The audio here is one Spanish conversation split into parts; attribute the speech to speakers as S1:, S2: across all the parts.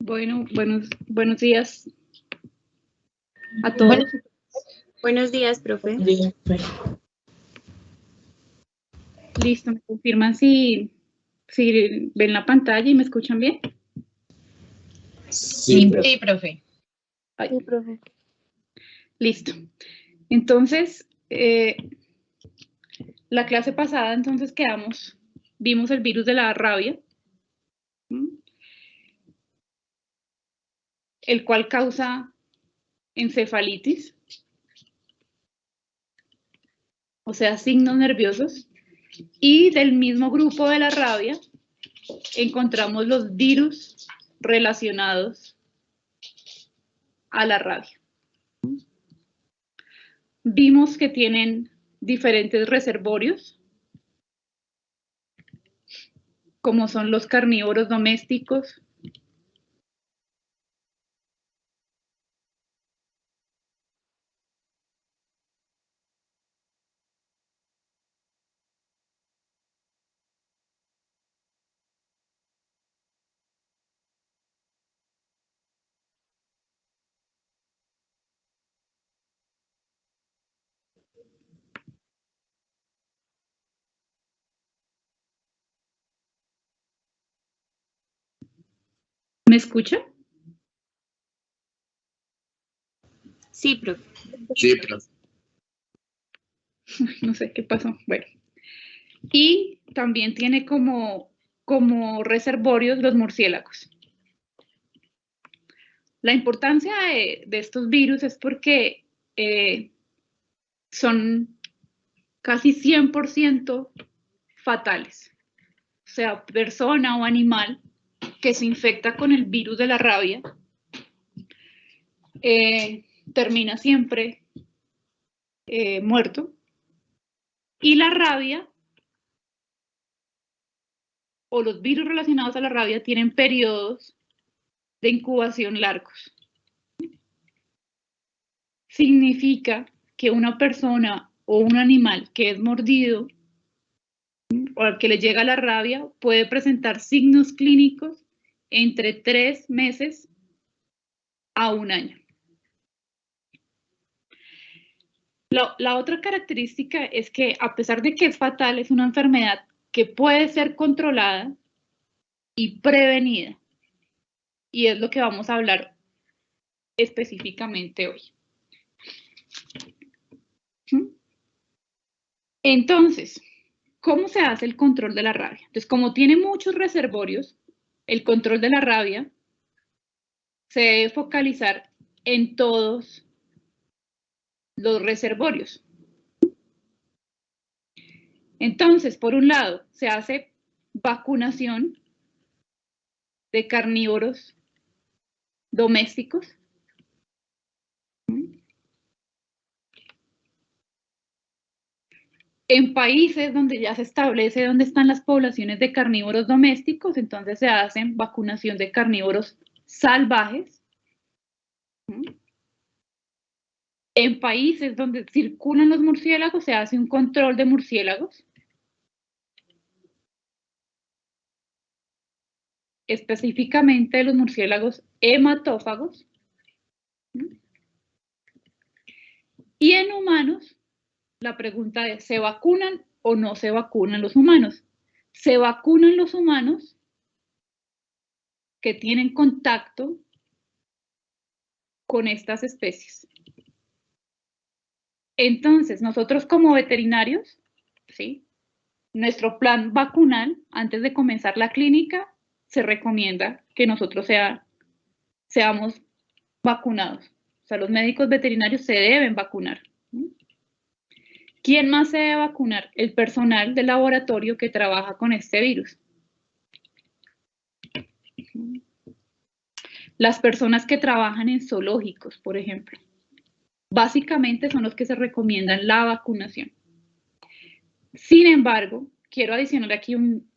S1: Bueno, buenos días a todos.
S2: Buenos días, profe.
S1: Listo, ¿me confirman si ven la pantalla y me escuchan bien?
S3: Sí, profe.
S1: Ay.
S2: Sí, profe.
S1: Listo. Entonces, la clase pasada, entonces vimos el virus de la rabia, el cual causa encefalitis, o sea, signos nerviosos, y del mismo grupo de la rabia encontramos los virus relacionados a la rabia. Vimos que tienen diferentes reservorios, como son los carnívoros domésticos, ¿me escucha?
S2: Sí, profe.
S3: Sí, profe.
S1: No sé qué pasó. Bueno. Y también tiene como reservorios los murciélagos. La importancia de estos virus es porque son casi 100% fatales. O sea, persona o animal que se infecta con el virus de la rabia termina siempre muerto. Y la rabia o los virus relacionados a la rabia tienen periodos de incubación largos. Significa que una persona o un animal que es mordido o al que le llega la rabia puede presentar signos clínicos entre 3 meses a 1 año. La otra característica es que, a pesar de que es fatal, es una enfermedad que puede ser controlada y prevenida. Y es lo que vamos a hablar específicamente hoy. Entonces, ¿cómo se hace el control de la rabia? Entonces, como tiene muchos reservorios, el control de la rabia se debe focalizar en todos los reservorios. Entonces, por un lado, se hace vacunación de carnívoros domésticos. En países donde ya se establece dónde están las poblaciones de carnívoros domésticos, entonces se hacen vacunación de carnívoros salvajes. En países donde circulan los murciélagos, se hace un control de murciélagos. Específicamente de los murciélagos hematófagos. Y en humanos, la pregunta es, ¿se vacunan o no se vacunan los humanos? Se vacunan los humanos que tienen contacto con estas especies. Entonces, nosotros como veterinarios, ¿sí? Nuestro plan vacunal, antes de comenzar la clínica, se recomienda que nosotros seamos vacunados. O sea, los médicos veterinarios se deben vacunar. ¿Quién más se debe vacunar? El personal del laboratorio que trabaja con este virus. Las personas que trabajan en zoológicos, por ejemplo. Básicamente son los que se recomiendan la vacunación. Sin embargo, quiero adicionar aquí un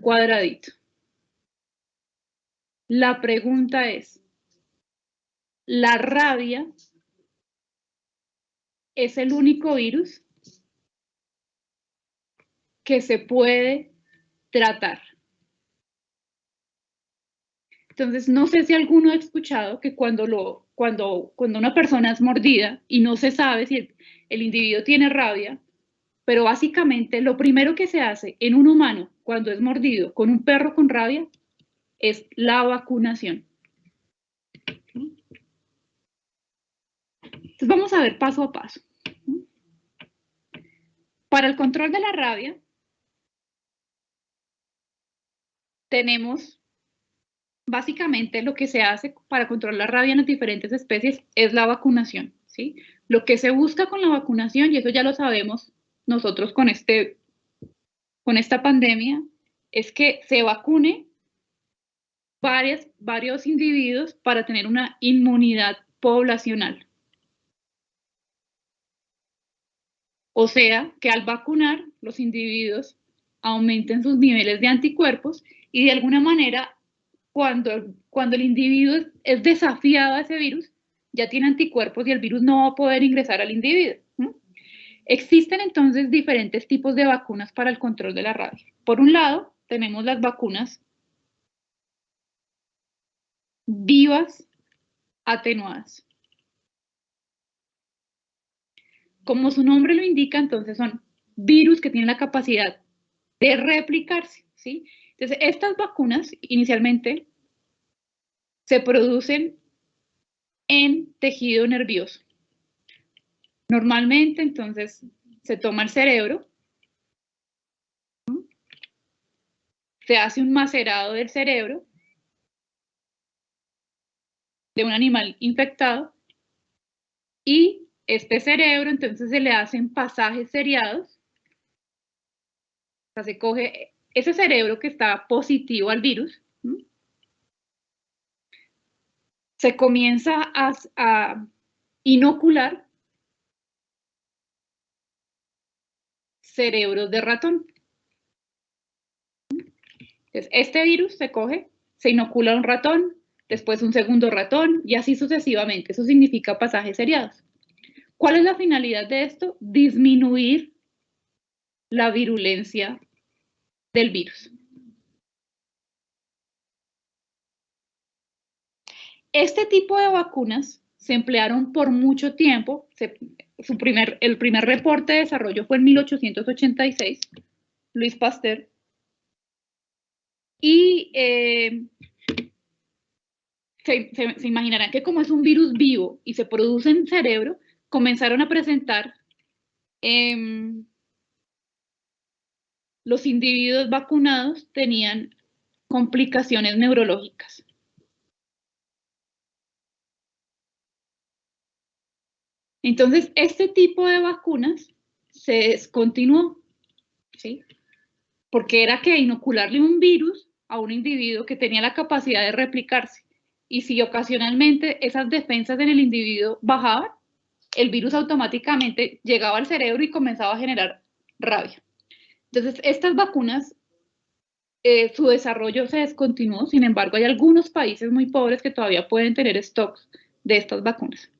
S1: cuadradito. La pregunta es, ¿la rabia es el único virus que se puede tratar? Entonces, no sé si alguno ha escuchado que cuando una persona es mordida y no se sabe si el individuo tiene rabia, pero básicamente lo primero que se hace en un humano cuando es mordido con un perro con rabia es la vacunación. Entonces vamos a ver paso a paso. Para el control de la rabia tenemos básicamente lo que se hace para controlar la rabia en las diferentes especies es la vacunación, ¿sí? Lo que se busca con la vacunación, y eso ya lo sabemos nosotros con esta pandemia, es que se vacune varios individuos para tener una inmunidad poblacional. O sea, que al vacunar, los individuos aumenten sus niveles de anticuerpos y de alguna manera, cuando el individuo es desafiado a ese virus, ya tiene anticuerpos y el virus no va a poder ingresar al individuo. Existen entonces diferentes tipos de vacunas para el control de la rabia. Por un lado, tenemos las vacunas vivas atenuadas. Como su nombre lo indica, entonces son virus que tienen la capacidad de replicarse, ¿sí? Entonces, estas vacunas inicialmente se producen en tejido nervioso. Normalmente, entonces, se toma el cerebro, se hace un macerado del cerebro de un animal infectado y este cerebro, entonces, se le hacen pasajes seriados. O sea, se coge ese cerebro que está positivo al virus, se comienza a inocular cerebros de ratón. Entonces, este virus se coge, se inocula a un ratón, después un segundo ratón y así sucesivamente. Eso significa pasajes seriados. ¿Cuál es la finalidad de esto? Disminuir la virulencia del virus. Este tipo de vacunas se emplearon por mucho tiempo. El primer reporte de desarrollo fue en 1886, Louis Pasteur. Y se imaginarán que como es un virus vivo y se produce en cerebro, comenzaron a presentar los individuos vacunados tenían complicaciones neurológicas. Entonces, este tipo de vacunas se descontinuó, ¿sí? Porque era que inocularle un virus a un individuo que tenía la capacidad de replicarse. Y si ocasionalmente esas defensas en el individuo bajaban, el virus automáticamente llegaba al cerebro y comenzaba a generar rabia. Entonces, estas vacunas, su desarrollo se descontinuó. Sin embargo, hay algunos países muy pobres que todavía pueden tener stocks de estas vacunas.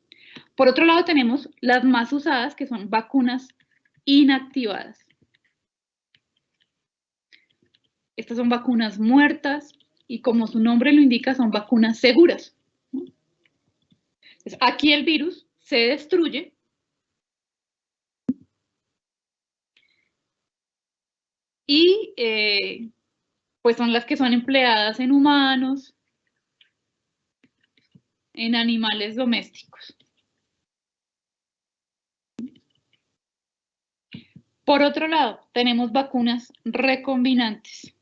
S1: Por otro lado, tenemos las más usadas, que son vacunas inactivadas. Estas son vacunas muertas y, como su nombre lo indica, son vacunas seguras. Entonces, aquí el virus se destruye y pues son las que son empleadas en humanos, en animales domésticos. Por otro lado, tenemos vacunas recombinantes.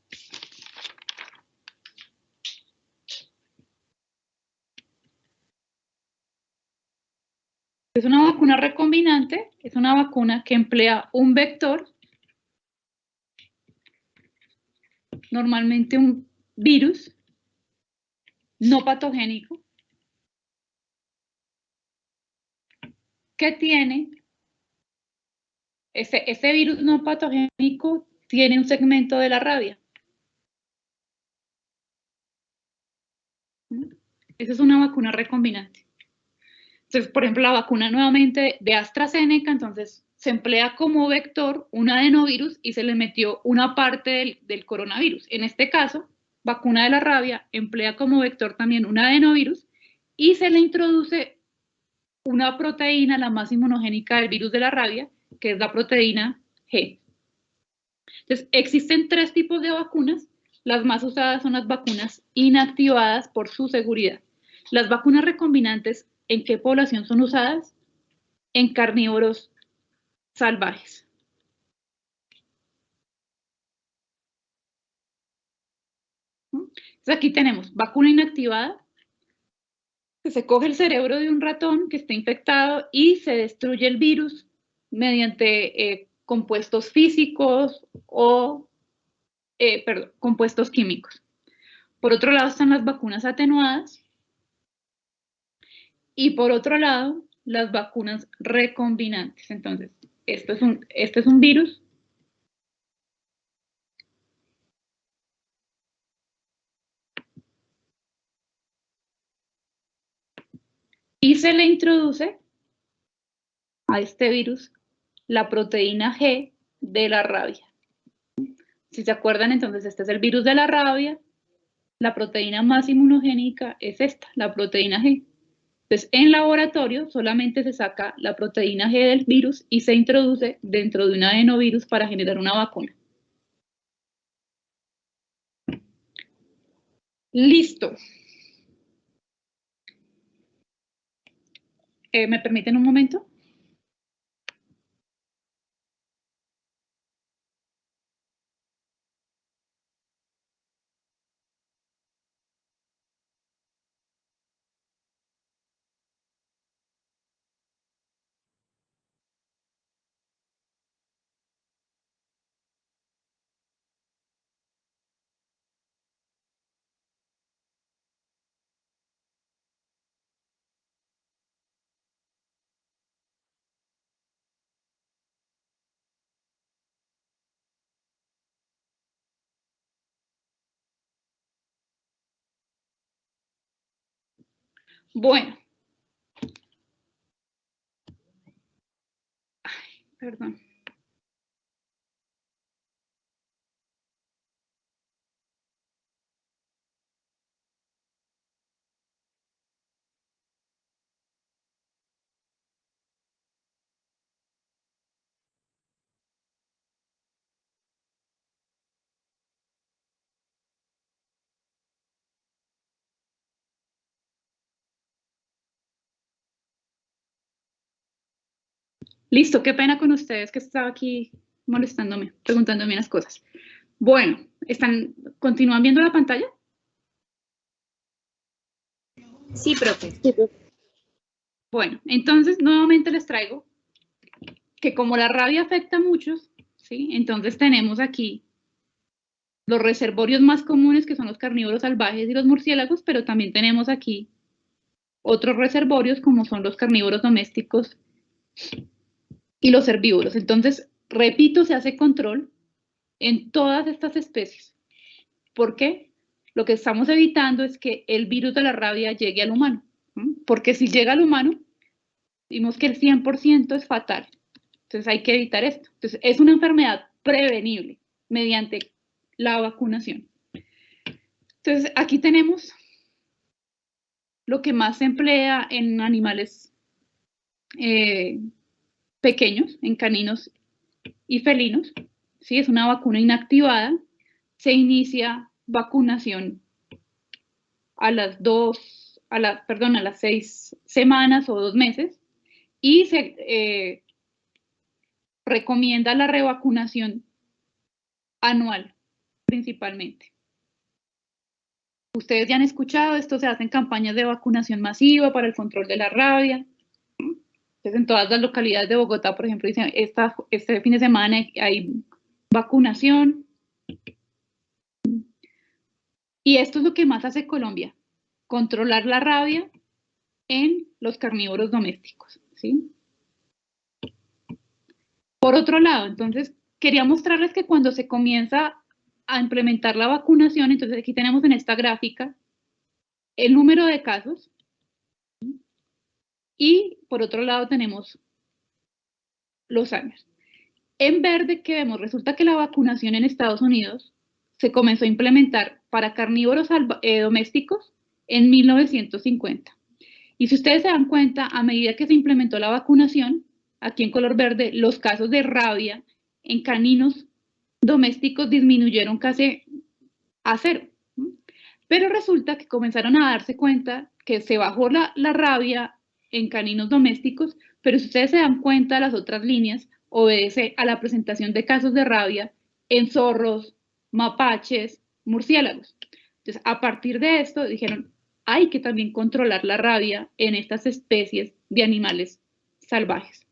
S1: Es una vacuna recombinante, es una vacuna que emplea un vector, normalmente un virus no patogénico, que tiene, ese virus no patogénico tiene un segmento de la rabia. Esa es una vacuna recombinante. Entonces, por ejemplo, la vacuna nuevamente de AstraZeneca, entonces se emplea como vector un adenovirus y se le metió una parte del coronavirus. En este caso, vacuna de la rabia emplea como vector también un adenovirus y se le introduce una proteína, la más inmunogénica del virus de la rabia, que es la proteína G. Entonces, existen 3 tipos de vacunas. Las más usadas son las vacunas inactivadas por su seguridad. Las vacunas recombinantes, ¿en qué población son usadas? En carnívoros salvajes. Entonces, aquí tenemos vacuna inactivada, que se coge el cerebro de un ratón que está infectado y se destruye el virus mediante compuestos físicos o compuestos químicos. Por otro lado están las vacunas atenuadas y por otro lado las vacunas recombinantes. Entonces, este es un virus y se le introduce a este virus la proteína G de la rabia. Si se acuerdan, entonces este es el virus de la rabia. La proteína más inmunogénica es esta, la proteína G. Entonces, en laboratorio solamente se saca la proteína G del virus y se introduce dentro de un adenovirus para generar una vacuna. Listo. ¿Me permiten un momento? Bueno. Ay, perdón. Listo, qué pena con ustedes que estaba aquí molestándome, preguntándome unas cosas. Bueno, ¿continúan viendo la pantalla?
S2: Sí, profe.
S1: Bueno, entonces nuevamente les traigo que como la rabia afecta a muchos, ¿sí? Entonces tenemos aquí los reservorios más comunes que son los carnívoros salvajes y los murciélagos, pero también tenemos aquí otros reservorios como son los carnívoros domésticos y los herbívoros. Entonces, repito, se hace control en todas estas especies. ¿Por qué? Lo que estamos evitando es que el virus de la rabia llegue al humano, ¿sí? Porque si llega al humano, vimos que el 100% es fatal. Entonces hay que evitar esto. Entonces es una enfermedad prevenible mediante la vacunación. Entonces aquí tenemos lo que más se emplea en animales pequeños, en caninos y felinos. ¿Sí? Es una vacuna inactivada. Se inicia vacunación a las 6 semanas o 2 meses y se recomienda la revacunación anual principalmente. Ustedes ya han escuchado, esto se hace en campañas de vacunación masiva para el control de la rabia. Entonces, en todas las localidades de Bogotá, por ejemplo, dicen, este fin de semana hay vacunación. Y esto es lo que más hace Colombia, controlar la rabia en los carnívoros domésticos, ¿sí? Por otro lado, entonces, quería mostrarles que cuando se comienza a implementar la vacunación, entonces aquí tenemos en esta gráfica el número de casos y por otro lado tenemos los años. En verde que vemos, resulta que la vacunación en Estados Unidos se comenzó a implementar para carnívoros domésticos en 1950. Y si ustedes se dan cuenta, a medida que se implementó la vacunación, aquí en color verde, los casos de rabia en caninos domésticos disminuyeron casi a cero. Pero resulta que comenzaron a darse cuenta que se bajó la rabia en caninos domésticos, pero si ustedes se dan cuenta, las otras líneas obedece a la presentación de casos de rabia en zorros, mapaches, murciélagos. Entonces, a partir de esto, dijeron, hay que también controlar la rabia en estas especies de animales salvajes.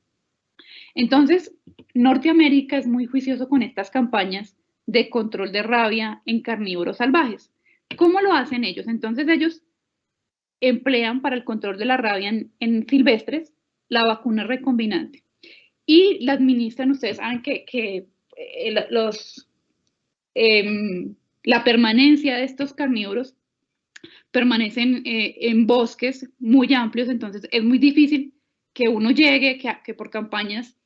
S1: Entonces, Norteamérica es muy juicioso con estas campañas de control de rabia en carnívoros salvajes. ¿Cómo lo hacen ellos? Entonces, ellos emplean para el control de la rabia en silvestres la vacuna recombinante y la administran. Ustedes saben que la permanencia de estos carnívoros permanecen en bosques muy amplios, entonces es muy difícil que uno llegue, que por campañas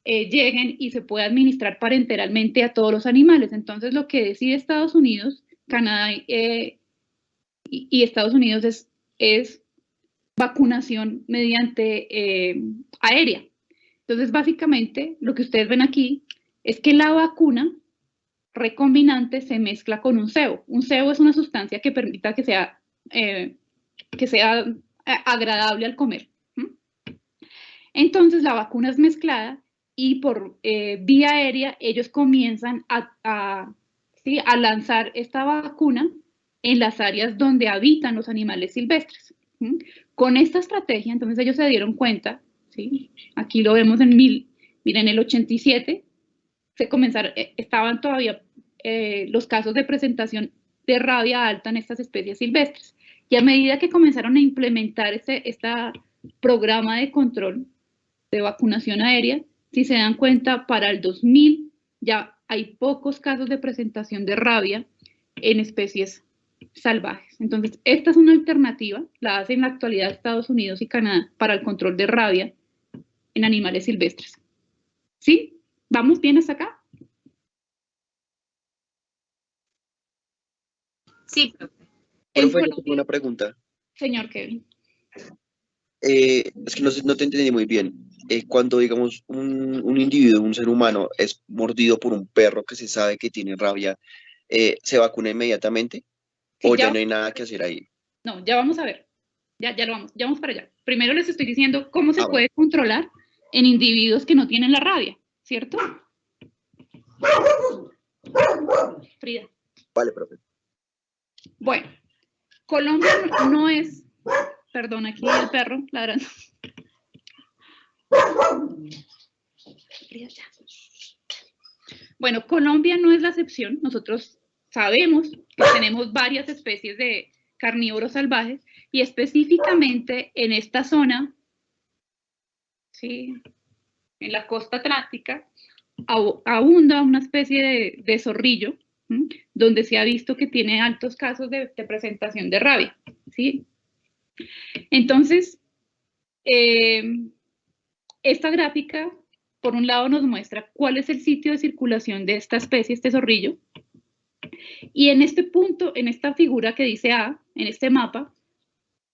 S1: lleguen y se pueda administrar parenteralmente a todos los animales. Entonces lo que decide Estados Unidos, Canadá y Estados Unidos es vacunación mediante aérea. Entonces básicamente lo que ustedes ven aquí es que la vacuna recombinante se mezcla con un sebo. Un sebo es una sustancia que permita que sea agradable al comer. Entonces la vacuna es mezclada y por vía aérea ellos comienzan a lanzar esta vacuna en las áreas donde habitan los animales silvestres. Con esta estrategia, entonces ellos se dieron cuenta, ¿sí? Aquí lo vemos miren, en el 87, estaban todavía los casos de presentación de rabia alta en estas especies silvestres. Y a medida que comenzaron a implementar este programa de control de vacunación aérea, si se dan cuenta, para el 2000 ya hay pocos casos de presentación de rabia en especies salvajes. Entonces, esta es una alternativa, la hace en la actualidad Estados Unidos y Canadá para el control de rabia en animales silvestres. ¿Sí? ¿Vamos bien hasta acá?
S2: Sí, profe.
S4: Profe, yo tengo una pregunta.
S1: Señor Kevin.
S4: Es que no te entendí muy bien. Cuando, digamos, un individuo, un ser humano, es mordido por un perro que se sabe que tiene rabia, ¿se vacuna inmediatamente?
S1: Sí,
S4: ¿O ya no hay nada que hacer ahí?
S1: No, ya vamos a ver. Ya vamos para allá. Primero les estoy diciendo cómo se puede controlar en individuos que no tienen la rabia, ¿cierto? Frida.
S4: Vale, profe.
S1: Bueno, Colombia no es... Perdón, aquí el perro ladrando. Bueno, Colombia no es la excepción. Nosotros sabemos que tenemos varias especies de carnívoros salvajes y específicamente en esta zona, ¿sí?, en la costa atlántica, abunda una especie de zorrillo, ¿sí?, donde se ha visto que tiene altos casos de presentación de rabia, ¿sí? Entonces, esta gráfica, por un lado, nos muestra cuál es el sitio de circulación de esta especie, este zorrillo, y en este punto, en esta figura que dice A, en este mapa,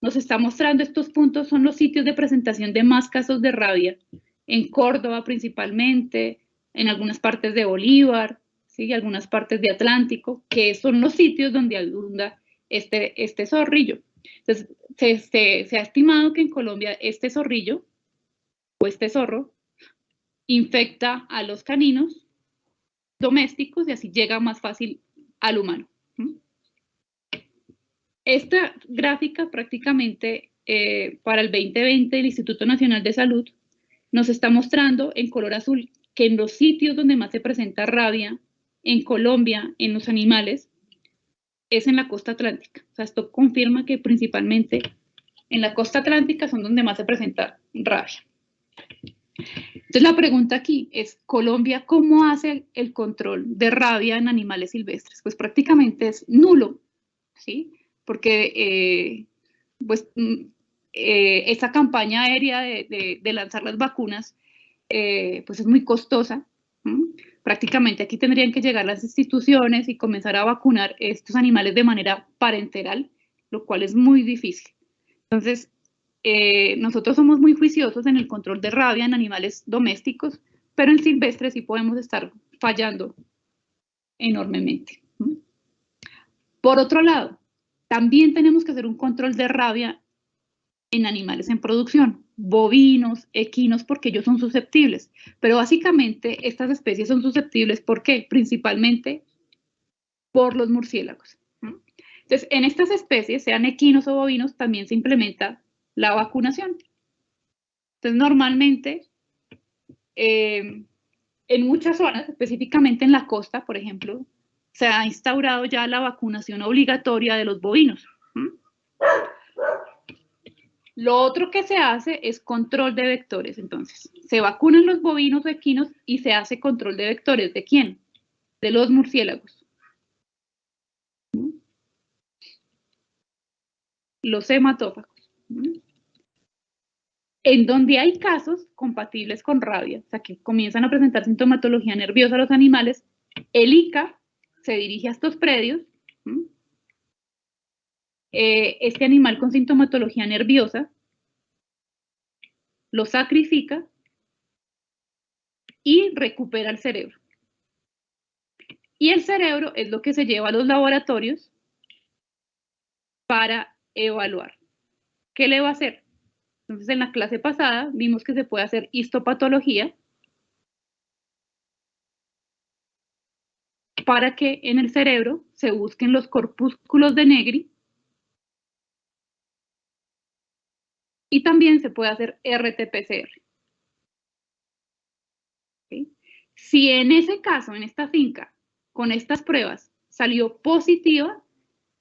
S1: nos está mostrando estos puntos son los sitios de presentación de más casos de rabia, en Córdoba principalmente, en algunas partes de Bolívar, ¿sí?, algunas partes de Atlántico, que son los sitios donde abunda este zorrillo. Entonces, se ha estimado que en Colombia este zorrillo, o este zorro, infecta a los caninos domésticos y así llega más fácil al humano. Esta gráfica prácticamente para el 2020 el Instituto Nacional de Salud nos está mostrando en color azul que en los sitios donde más se presenta rabia en Colombia, en los animales, es en la costa atlántica. O sea, esto confirma que principalmente en la costa atlántica son donde más se presenta rabia. Entonces la pregunta aquí es, ¿Colombia cómo hace el control de rabia en animales silvestres? Pues prácticamente es nulo, ¿sí? Porque esa campaña aérea de lanzar las vacunas pues es muy costosa. Prácticamente aquí tendrían que llegar las instituciones y comenzar a vacunar estos animales de manera parenteral, lo cual es muy difícil. Entonces, nosotros somos muy juiciosos en el control de rabia en animales domésticos, pero en silvestres sí podemos estar fallando enormemente. Por otro lado, también tenemos que hacer un control de rabia en animales en producción, bovinos, equinos, porque ellos son susceptibles. Pero básicamente estas especies son susceptibles, ¿por qué? Principalmente por los murciélagos. Entonces, en estas especies, sean equinos o bovinos, también se implementa la vacunación. Entonces, normalmente, en muchas zonas, específicamente en la costa, por ejemplo, se ha instaurado ya la vacunación obligatoria de los bovinos. Lo otro que se hace es control de vectores. Entonces, se vacunan los bovinos o equinos y se hace control de vectores. ¿De quién? De los murciélagos. Los hematófagos. En donde hay casos compatibles con rabia, o sea, que comienzan a presentar sintomatología nerviosa a los animales, el ICA se dirige a estos predios. Este animal con sintomatología nerviosa lo sacrifica y recupera el cerebro. Y el cerebro es lo que se lleva a los laboratorios para evaluar. ¿Qué le va a hacer? Entonces, en la clase pasada vimos que se puede hacer histopatología para que en el cerebro se busquen los corpúsculos de Negri y también se puede hacer RT-PCR. ¿Sí? Si en ese caso, en esta finca, con estas pruebas salió positiva,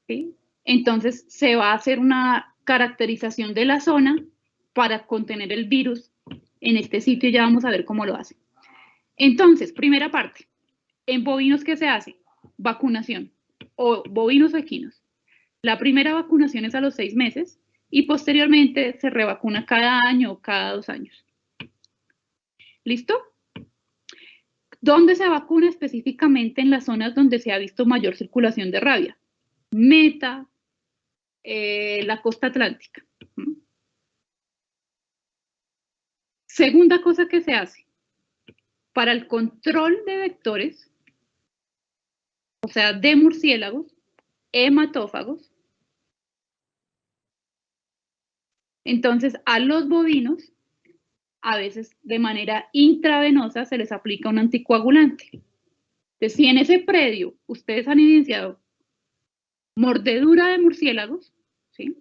S1: ¿sí? Entonces se va a hacer una caracterización de la zona para contener el virus en este sitio y ya vamos a ver cómo lo hace. Entonces, primera parte, en bovinos, ¿qué se hace? Vacunación, o bovinos o equinos. La primera vacunación es a los 6 meses y posteriormente se revacuna cada año o cada 2 años. ¿Listo? ¿Dónde se vacuna? Específicamente en las zonas donde se ha visto mayor circulación de rabia. Meta, la costa atlántica. Segunda cosa que se hace, para el control de vectores, o sea, de murciélagos, hematófagos, entonces a los bovinos, a veces de manera intravenosa, se les aplica un anticoagulante. Entonces, si en ese predio ustedes han evidenciado mordedura de murciélagos, ¿sí?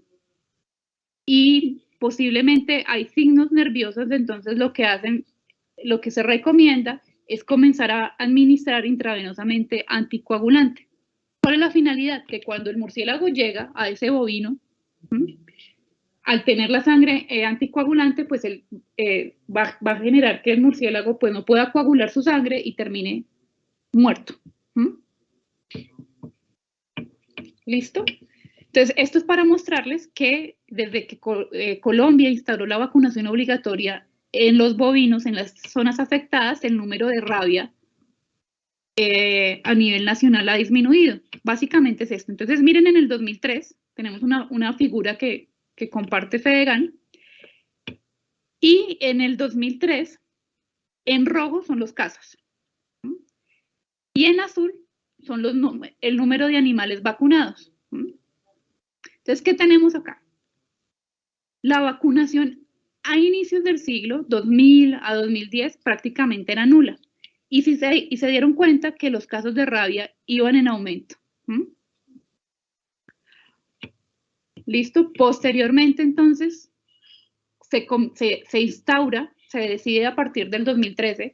S1: Y posiblemente hay signos nerviosos, entonces lo que se recomienda es comenzar a administrar intravenosamente anticoagulante. ¿Cuál es la finalidad? Que cuando el murciélago llega a ese bovino, al tener la sangre anticoagulante, pues va a generar que el murciélago pues, no pueda coagular su sangre y termine muerto. ¿Listo? Entonces, esto es para mostrarles que desde que Colombia instauró la vacunación obligatoria en los bovinos, en las zonas afectadas, el número de rabia a nivel nacional ha disminuido. Básicamente es esto. Entonces, miren, en el 2003 tenemos una figura que comparte Fedegan, y en el 2003, en rojo son los casos, y en azul son el número de animales vacunados. Entonces, ¿qué tenemos acá? La vacunación a inicios del siglo 2000 a 2010 prácticamente era nula. Y se dieron cuenta que los casos de rabia iban en aumento. ¿Listo? Posteriormente, entonces, se instaura, se decide a partir del 2013,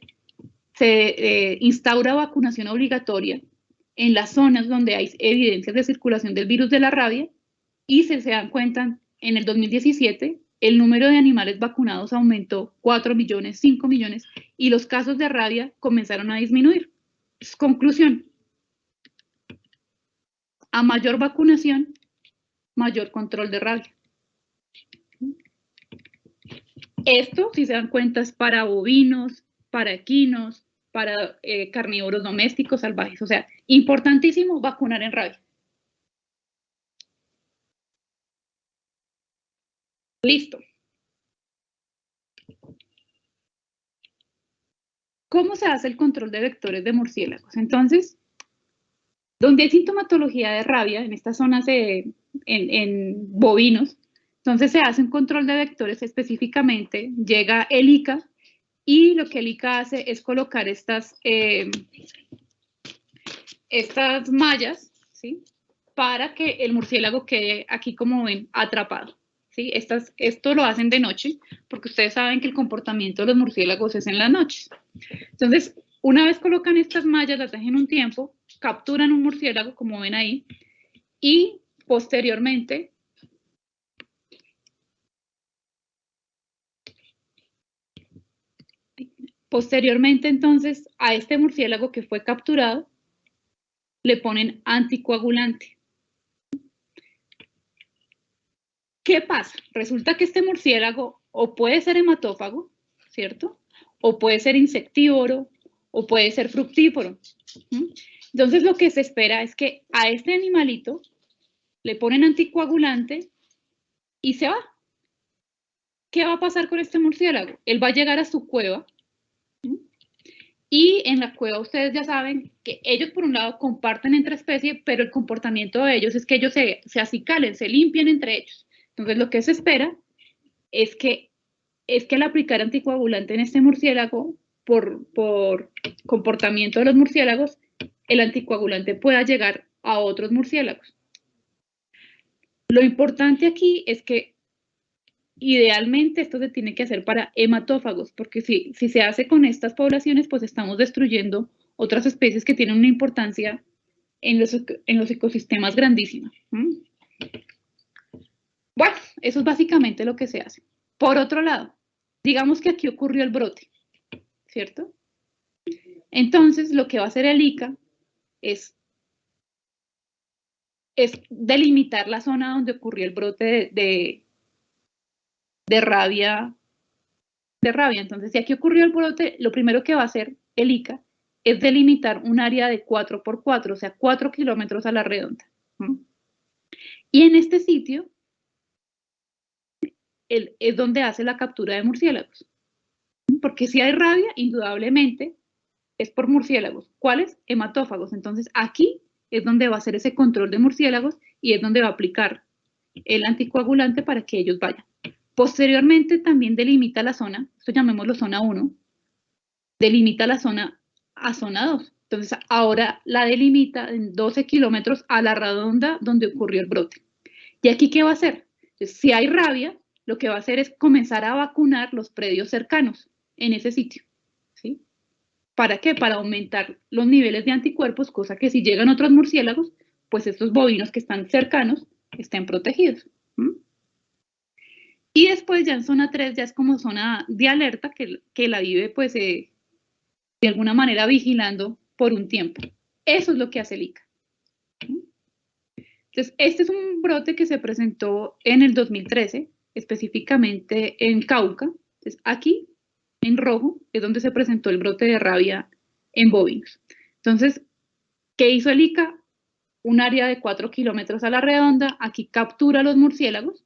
S1: se instaura vacunación obligatoria en las zonas donde hay evidencias de circulación del virus de la rabia y se dan cuenta en el 2017 el número de animales vacunados aumentó 4 millones, 5 millones y los casos de rabia comenzaron a disminuir. Conclusión, a mayor vacunación, mayor control de rabia. Esto, si se dan cuenta, es para bovinos, para equinos, para carnívoros domésticos, salvajes. O sea, importantísimo vacunar en rabia. Listo. ¿Cómo se hace el control de vectores de murciélagos? Entonces, donde hay sintomatología de rabia, en estas zonas en bovinos, entonces se hace un control de vectores específicamente, llega el ICA y lo que el ICA hace es colocar estas mallas, ¿sí? Para que el murciélago quede aquí, como ven, atrapado. ¿Sí? Esto lo hacen de noche, porque ustedes saben que el comportamiento de los murciélagos es en las noches. Entonces, una vez colocan estas mallas, las dejan un tiempo, capturan un murciélago, como ven ahí, y posteriormente entonces, a este murciélago que fue capturado, le ponen anticoagulante. ¿Qué pasa? Resulta que este murciélago o puede ser hematófago, ¿cierto? O puede ser insectívoro, o puede ser fructífero. Entonces, lo que se espera es que a este animalito le ponen anticoagulante y se va. ¿Qué va a pasar con este murciélago? Él va a llegar a su cueva, y en la cueva ustedes ya saben que ellos por un lado comparten entre especies, pero el comportamiento de ellos es que ellos se acicalen, se limpian entre ellos. Entonces, lo que se espera es que al aplicar anticoagulante en este murciélago, por comportamiento de los murciélagos, el anticoagulante pueda llegar a otros murciélagos. Lo importante aquí es que idealmente esto se tiene que hacer para hematófagos, porque si se hace con estas poblaciones, pues estamos destruyendo otras especies que tienen una importancia en los ecosistemas grandísima. Bueno, eso es básicamente lo que se hace. Por otro lado, digamos que aquí ocurrió el brote, ¿cierto? Entonces, lo que va a hacer el ICA es delimitar la zona donde ocurrió el brote de rabia. Entonces, si aquí ocurrió el brote, lo primero que va a hacer el ICA es delimitar un área de 4x4, o sea, 4 kilómetros a la redonda. Y en este sitio es donde hace la captura de murciélagos. Porque si hay rabia, indudablemente es por murciélagos. ¿Cuáles? Hematófagos. Entonces, aquí es donde va a hacer ese control de murciélagos y es donde va a aplicar el anticoagulante para que ellos vayan. Posteriormente, también delimita la zona, esto llamémoslo zona 1, delimita la zona a zona 2. Entonces, ahora la delimita en 12 kilómetros a la redonda donde ocurrió el brote. ¿Y aquí qué va a hacer? Entonces, si hay rabia, lo que va a hacer es comenzar a vacunar los predios cercanos en ese sitio. ¿Sí? ¿Para qué? Para aumentar los niveles de anticuerpos, cosa que si llegan otros murciélagos, pues estos bovinos que están cercanos estén protegidos. Y después ya en zona 3 ya es como zona de alerta que la vive pues de alguna manera vigilando por un tiempo. Eso es lo que hace el ICA. Entonces, este es un brote que se presentó en el 2013, específicamente en Cauca. Entonces, aquí, en rojo, es donde se presentó el brote de rabia en bovinos. Entonces, ¿qué hizo el ICA? Un área de 4 kilómetros a la redonda, aquí captura a los murciélagos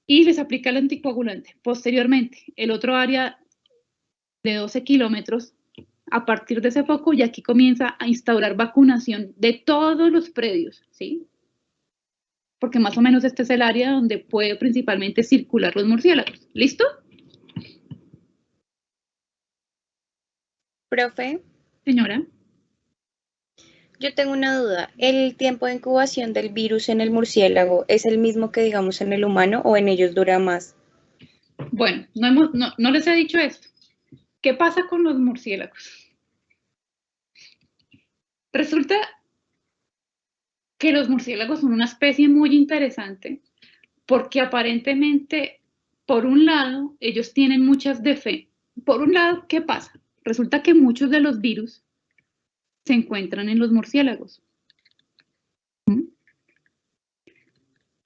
S1: y les aplica el anticoagulante. Posteriormente, el otro área de 12 kilómetros a partir de ese foco, y aquí comienza a instaurar vacunación de todos los predios, ¿sí? Porque más o menos este es el área donde puede principalmente circular los murciélagos. ¿Listo?
S2: Profe,
S1: Señora.
S2: yo tengo una duda. ¿El tiempo de incubación del virus en el murciélago es el mismo que digamos en el humano o en ellos dura más?
S1: Bueno, no les he dicho esto. ¿Qué pasa con los murciélagos? Resulta que los murciélagos son una especie muy interesante porque aparentemente, por un lado, ellos tienen muchas defensas. Por un lado, ¿qué pasa? Resulta que muchos de los virus se encuentran en los murciélagos. O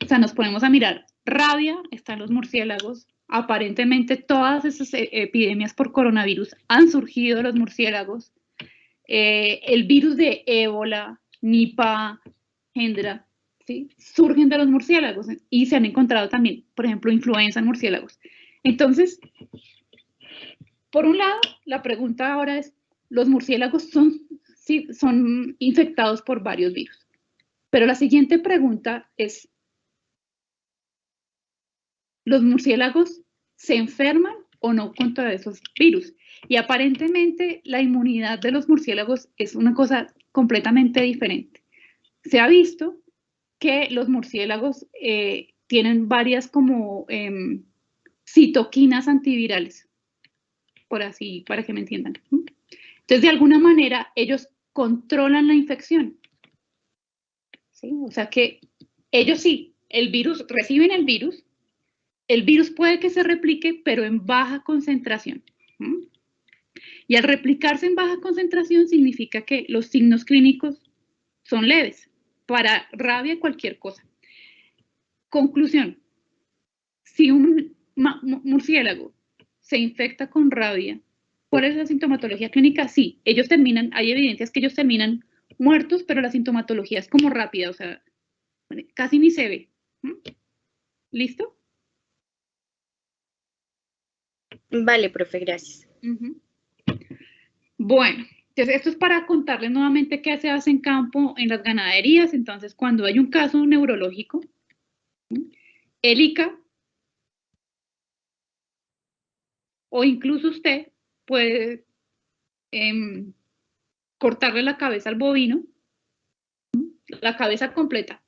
S1: sea, nos ponemos a mirar. Rabia está en los murciélagos, Aparentemente todas esas epidemias por coronavirus han surgido de los murciélagos. El virus de ébola, Nipah, Hendra, ¿sí? Surgen de los murciélagos y se han encontrado también, por ejemplo, influenza en murciélagos. Entonces, por un lado, la pregunta ahora es, los murciélagos son infectados por varios virus. Pero la siguiente pregunta es, ¿los murciélagos se enferman o no contra esos virus? Y aparentemente la inmunidad de los murciélagos es una cosa completamente diferente. Se ha visto que los murciélagos tienen varias como citoquinas antivirales, por así, para que me entiendan. Entonces, de alguna manera, ellos controlan la infección. ¿Sí? O sea que ellos sí, reciben el virus puede que se replique, pero en baja concentración. Y al replicarse en baja concentración significa que los signos clínicos son leves, para rabia cualquier cosa. Conclusión, si un murciélago se infecta con rabia, ¿cuál es la sintomatología clínica? Sí, hay evidencias que ellos terminan muertos, pero la sintomatología es como rápida, o sea, casi ni se ve. ¿Listo?
S2: Vale, profe, gracias.
S1: Bueno, entonces esto es para contarles nuevamente qué se hace en campo en las ganaderías. Entonces, cuando hay un caso neurológico, el ICA o incluso usted puede cortarle la cabeza al bovino, la cabeza completa,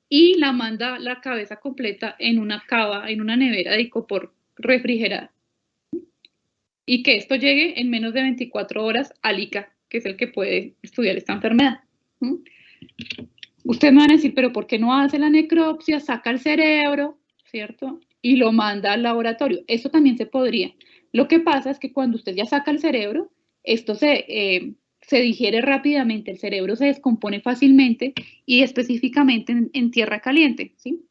S1: y la manda la cabeza completa en una cava, en una nevera de icopor refrigerada. Y que esto llegue en menos de 24 horas al ICA, que es el que puede estudiar esta enfermedad. Ustedes me van a decir, pero ¿por qué no hace la necropsia, saca el cerebro, ¿cierto? Y lo manda al laboratorio. Eso también se podría. Lo que pasa es que cuando usted ya saca el cerebro, esto se digiere rápidamente, el cerebro se descompone fácilmente y específicamente en tierra caliente, ¿sí?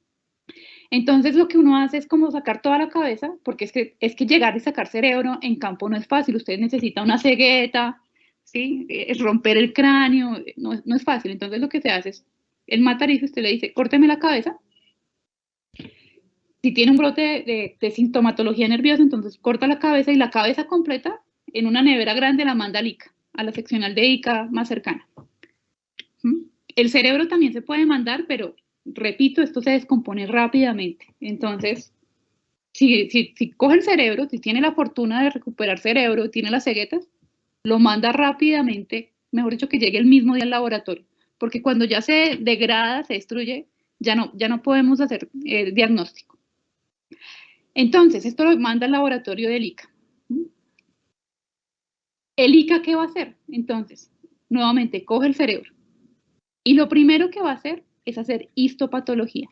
S1: Entonces lo que uno hace es como sacar toda la cabeza, porque es que llegar y sacar cerebro en campo no es fácil, usted necesita una cegueta, ¿sí? Es romper el cráneo, no es fácil. Entonces lo que se hace es, el matarizo, usted le dice, córteme la cabeza. Si tiene un brote de sintomatología nerviosa, entonces corta la cabeza y la cabeza completa en una nevera grande la manda al ICA, a la seccional de ICA más cercana. El cerebro también se puede mandar, pero repito, esto se descompone rápidamente. Entonces, si coge el cerebro, si tiene la fortuna de recuperar cerebro, tiene las ceguetas, lo manda rápidamente, mejor dicho, que llegue el mismo día al laboratorio. Porque cuando ya se degrada, se destruye, ya no podemos hacer diagnóstico. Entonces, esto lo manda al laboratorio del ICA. ¿El ICA qué va a hacer? Entonces, nuevamente, coge el cerebro. Y lo primero que va a hacer es hacer histopatología.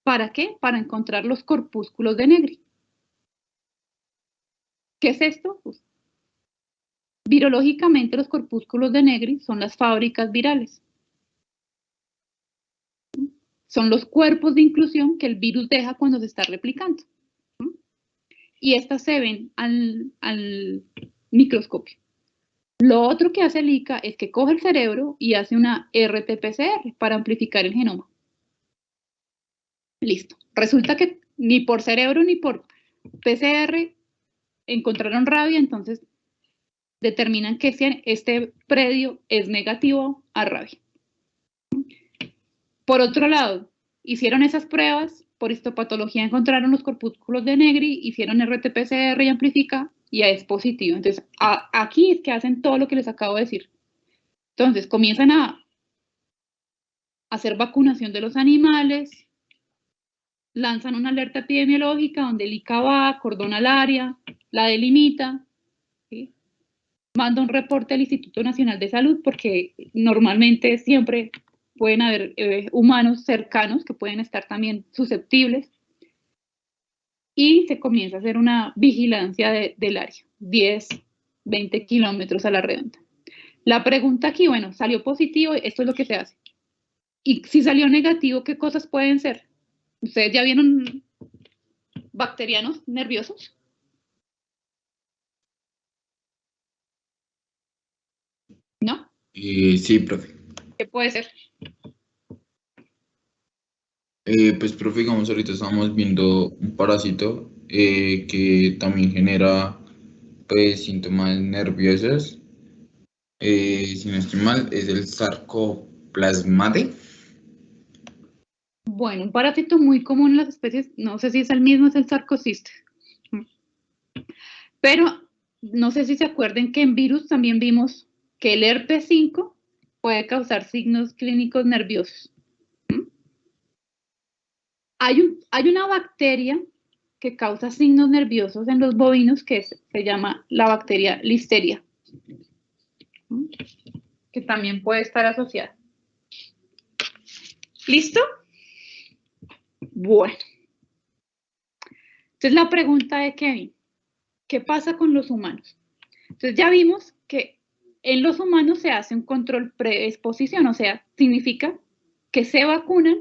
S1: ¿Para qué? Para encontrar los corpúsculos de Negri. ¿Qué es esto? Pues, virológicamente, los corpúsculos de Negri son las fábricas virales. Son los cuerpos de inclusión que el virus deja cuando se está replicando. Y estas se ven al microscopio. Lo otro que hace el ICA es que coge el cerebro y hace una RT-PCR para amplificar el genoma. Listo. Resulta que ni por cerebro ni por PCR encontraron rabia, entonces determinan que este predio es negativo a rabia. Por otro lado, hicieron esas pruebas, por histopatología encontraron los corpúsculos de Negri, hicieron RT-PCR y amplifica, y es positivo. Entonces, aquí es que hacen todo lo que les acabo de decir. Entonces, comienzan a hacer vacunación de los animales, lanzan una alerta epidemiológica donde el ICA va, acordona el área, la delimita, ¿sí? Manda un reporte al Instituto Nacional de Salud, porque normalmente siempre pueden haber humanos cercanos que pueden estar también susceptibles, y se comienza a hacer una vigilancia del área, 10, 20 kilómetros a la redonda. La pregunta aquí, bueno, salió positivo, esto es lo que se hace. Y si salió negativo, ¿qué cosas pueden ser? ¿Ustedes ya vieron bacterianos nerviosos? ¿No?
S5: Sí, profe.
S1: ¿Qué puede ser?
S5: Pues, profe, digamos, ahorita estamos viendo un parásito que también genera, pues, síntomas nerviosos. Si no estoy mal, es el sarcoplasmate.
S1: Bueno, un parásito muy común en las especies, no sé si es el mismo, es el sarcocistes. Pero no sé si se acuerdan que en virus también vimos que el herpes 5 puede causar signos clínicos nerviosos. Hay una bacteria que causa signos nerviosos en los bovinos que se llama la bacteria Listeria, que también puede estar asociada. ¿Listo? Bueno. Entonces la pregunta de Kevin, ¿qué pasa con los humanos? Entonces ya vimos que en los humanos se hace un control preexposición, o sea, significa que se vacunan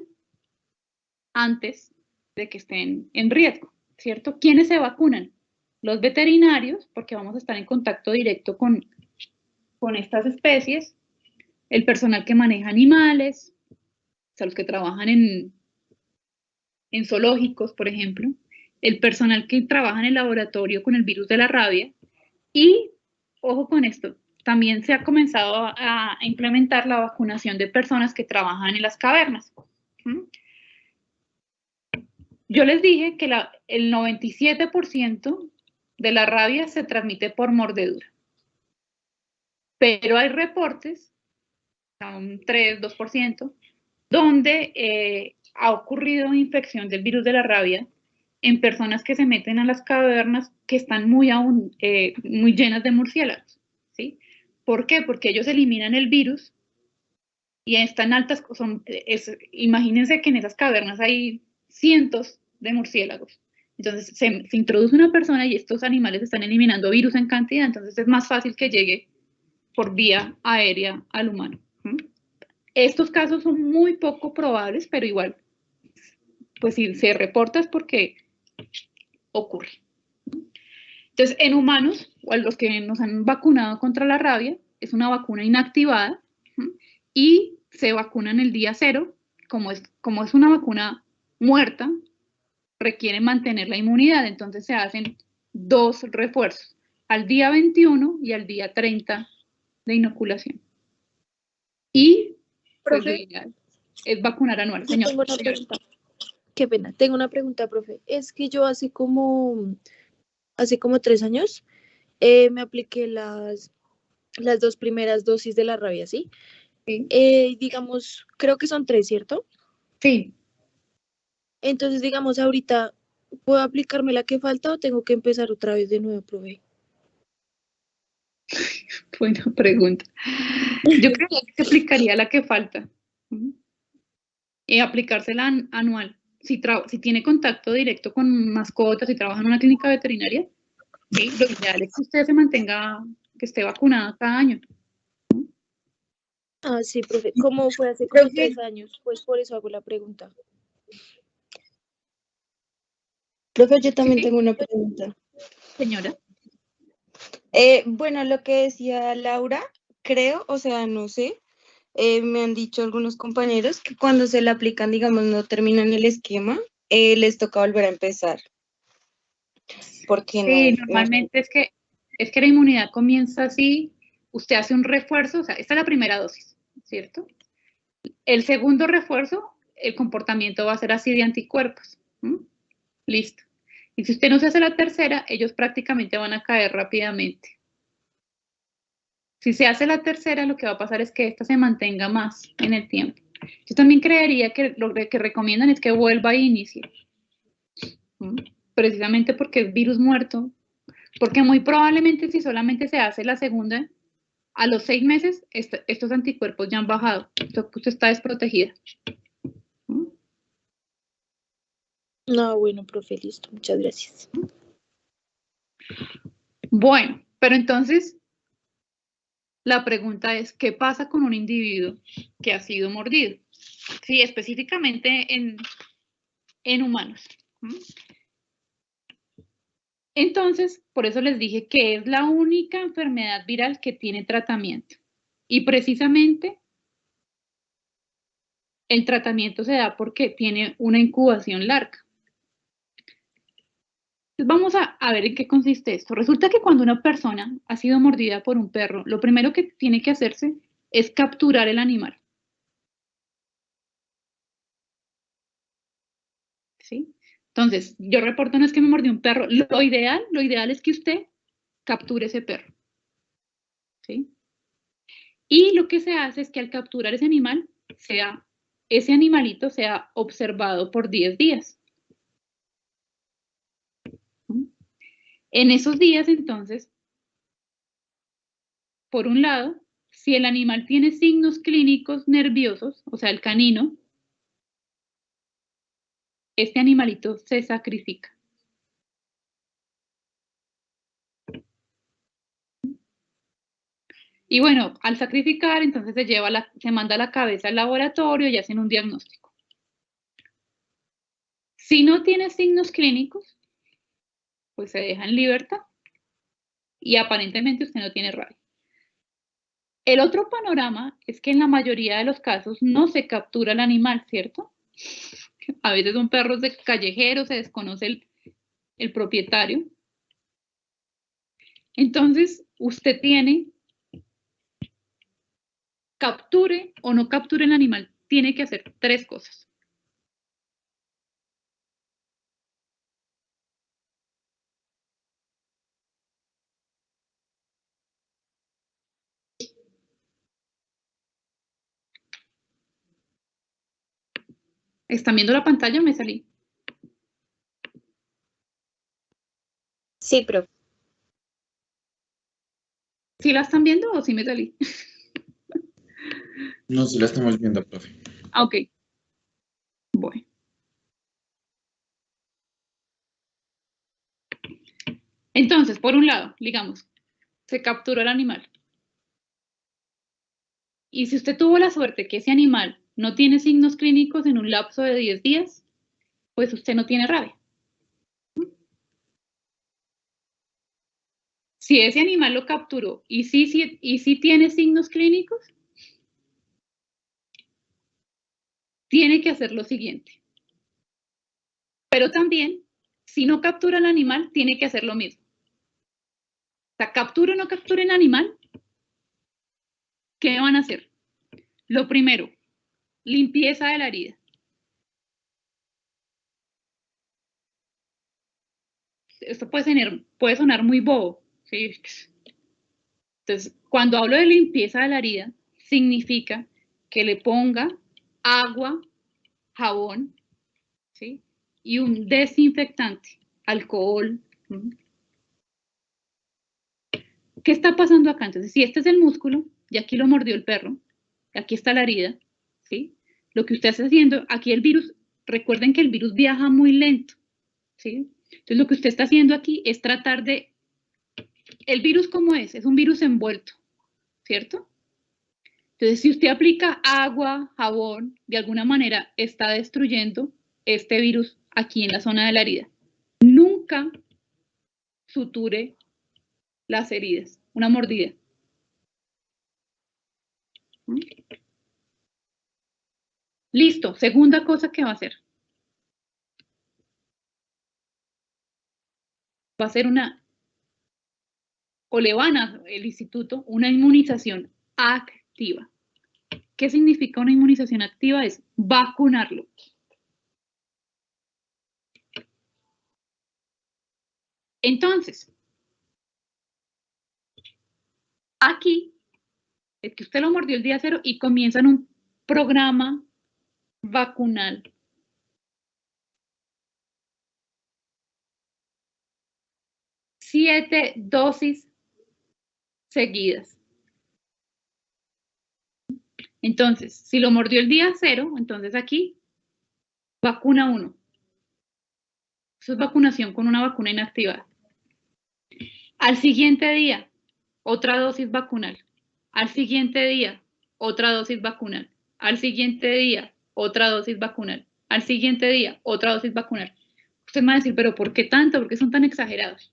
S1: antes de que estén en riesgo, ¿cierto? ¿Quiénes se vacunan? Los veterinarios, porque vamos a estar en contacto directo con estas especies, el personal que maneja animales, o sea, los que trabajan en zoológicos, por ejemplo, el personal que trabaja en el laboratorio con el virus de la rabia y, ojo con esto, también se ha comenzado a implementar la vacunación de personas que trabajan en las cavernas. Yo les dije que el 97% de la rabia se transmite por mordedura, pero hay reportes, un 3, 2%, donde ha ocurrido infección del virus de la rabia en personas que se meten a las cavernas que están muy llenas de murciélagos, ¿sí? ¿Por qué? Porque ellos eliminan el virus y están altas, imagínense que en esas cavernas hay cientos de murciélagos. Entonces se introduce una persona y estos animales están eliminando virus en cantidad, entonces es más fácil que llegue por vía aérea al humano. Estos casos son muy poco probables, pero igual, pues si se reporta es porque ocurre. Entonces, en humanos, o a los que nos han vacunado contra la rabia, es una vacuna inactivada y se vacunan el día 0, como es una vacuna muerta, requiere mantener la inmunidad, entonces se hacen 2 refuerzos, al día 21 y al día 30 de inoculación. Y pues lo ideal es vacunar anual, señor.
S6: Tengo una pregunta. Qué pena, tengo una pregunta, profe. Es que yo hace como 3 años me apliqué las 2 primeras dosis de la rabia, ¿sí?
S1: Sí.
S6: Digamos, creo que son 3, ¿cierto?
S1: Sí.
S6: Entonces, digamos, ahorita, ¿puedo aplicarme la que falta o tengo que empezar otra vez de nuevo, profe?
S1: Buena pregunta. Yo creo que se aplicaría la que falta. Y aplicársela anual. Si tiene contacto directo con mascotas, si trabaja en una clínica veterinaria, ¿sí? Lo ideal es que usted se mantenga, que esté vacunada cada año.
S6: Ah, sí, profe. ¿Cómo fue hace como 3 años? Pues por eso hago la pregunta.
S2: Profe, yo también
S1: ¿Sí?
S2: tengo una pregunta.
S1: Señora.
S2: Bueno, lo que decía Laura, creo, o sea, no sé, me han dicho algunos compañeros que cuando se la aplican, digamos, no terminan el esquema, les toca volver a empezar. ¿Por qué
S1: Sí,
S2: no?
S1: normalmente es que la inmunidad comienza así, usted hace un refuerzo, o sea, esta es la primera dosis, ¿cierto? El segundo refuerzo, el comportamiento va a ser así de anticuerpos. Listo. Y si usted no se hace la tercera, ellos prácticamente van a caer rápidamente. Si se hace la tercera, lo que va a pasar es que esta se mantenga más en el tiempo. Yo también creería que lo que recomiendan es que vuelva a iniciar. Precisamente porque es virus muerto. Porque muy probablemente si solamente se hace la segunda, a los 6 meses estos anticuerpos ya han bajado. Entonces usted está desprotegida.
S6: No, bueno, profe, listo. Muchas gracias.
S1: Bueno, pero entonces la pregunta es, ¿qué pasa con un individuo que ha sido mordido? Sí, específicamente en humanos. ¿Mm? Entonces, por eso les dije que es la única enfermedad viral que tiene tratamiento. Y precisamente el tratamiento se da porque tiene una incubación larga. Entonces, vamos a ver en qué consiste esto. Resulta que cuando una persona ha sido mordida por un perro, lo primero que tiene que hacerse es capturar el animal. ¿Sí? Entonces, yo reporto no es que me mordió un perro. Lo ideal es que usted capture ese perro. ¿Sí? Y lo que se hace es que al capturar ese animal, ese animalito sea observado por 10 días. ¿Mm? En esos días, entonces, por un lado, si el animal tiene signos clínicos nerviosos, o sea, el canino, este animalito se sacrifica. Y bueno, al sacrificar, entonces se manda la cabeza al laboratorio y hacen un diagnóstico. Si no tiene signos clínicos, pues se deja en libertad y aparentemente usted no tiene rabia. El otro panorama es que en la mayoría de los casos no se captura el animal, ¿cierto? A veces son perros de callejeros, se desconoce el propietario. Entonces, usted capture o no capture el animal, tiene que hacer 3 cosas. ¿Están viendo la pantalla o me salí?
S6: Sí, profe.
S1: ¿Sí la están viendo o sí me salí?
S5: No, sí la estamos viendo, profe.
S1: Ah, ok. Bueno. Entonces, por un lado, digamos, se capturó el animal. Y si usted tuvo la suerte que ese animal no tiene signos clínicos en un lapso de 10 días, pues usted no tiene rabia. Si ese animal lo capturó y sí tiene signos clínicos, tiene que hacer lo siguiente. Pero también, si no captura el animal, tiene que hacer lo mismo. O sea, capture o no capture el animal, ¿qué van a hacer? Lo primero, limpieza de la herida. Esto puede sonar muy bobo, ¿sí? Entonces, cuando hablo de limpieza de la herida, significa que le ponga agua, jabón, ¿sí? Y un desinfectante, alcohol. ¿Qué está pasando acá? Entonces, si este es el músculo, y aquí lo mordió el perro, aquí está la herida, ¿sí? Lo que usted está haciendo, aquí el virus, recuerden que el virus viaja muy lento, ¿sí? Entonces, lo que usted está haciendo aquí es tratar de... ¿El virus cómo es? Es un virus envuelto, ¿cierto? Entonces, si usted aplica agua, jabón, de alguna manera está destruyendo este virus aquí en la zona de la herida. Nunca suture las heridas, una mordida. Listo, segunda cosa que va a hacer. Va a ser o le van a el instituto una inmunización activa. ¿Qué significa una inmunización activa? Es vacunarlo. Entonces, aquí es que usted lo mordió el día 0 y comienzan un programa vacunal. 7 dosis seguidas. Entonces, si lo mordió el día 0, entonces aquí, vacuna 1. Eso es vacunación con una vacuna inactivada. Al siguiente día, otra dosis vacunal. Al siguiente día, otra dosis vacunal. Al siguiente día, otra dosis vacunal. Al siguiente día, otra dosis vacunal. Usted me va a decir, pero ¿por qué tanto? ¿Por qué son tan exagerados?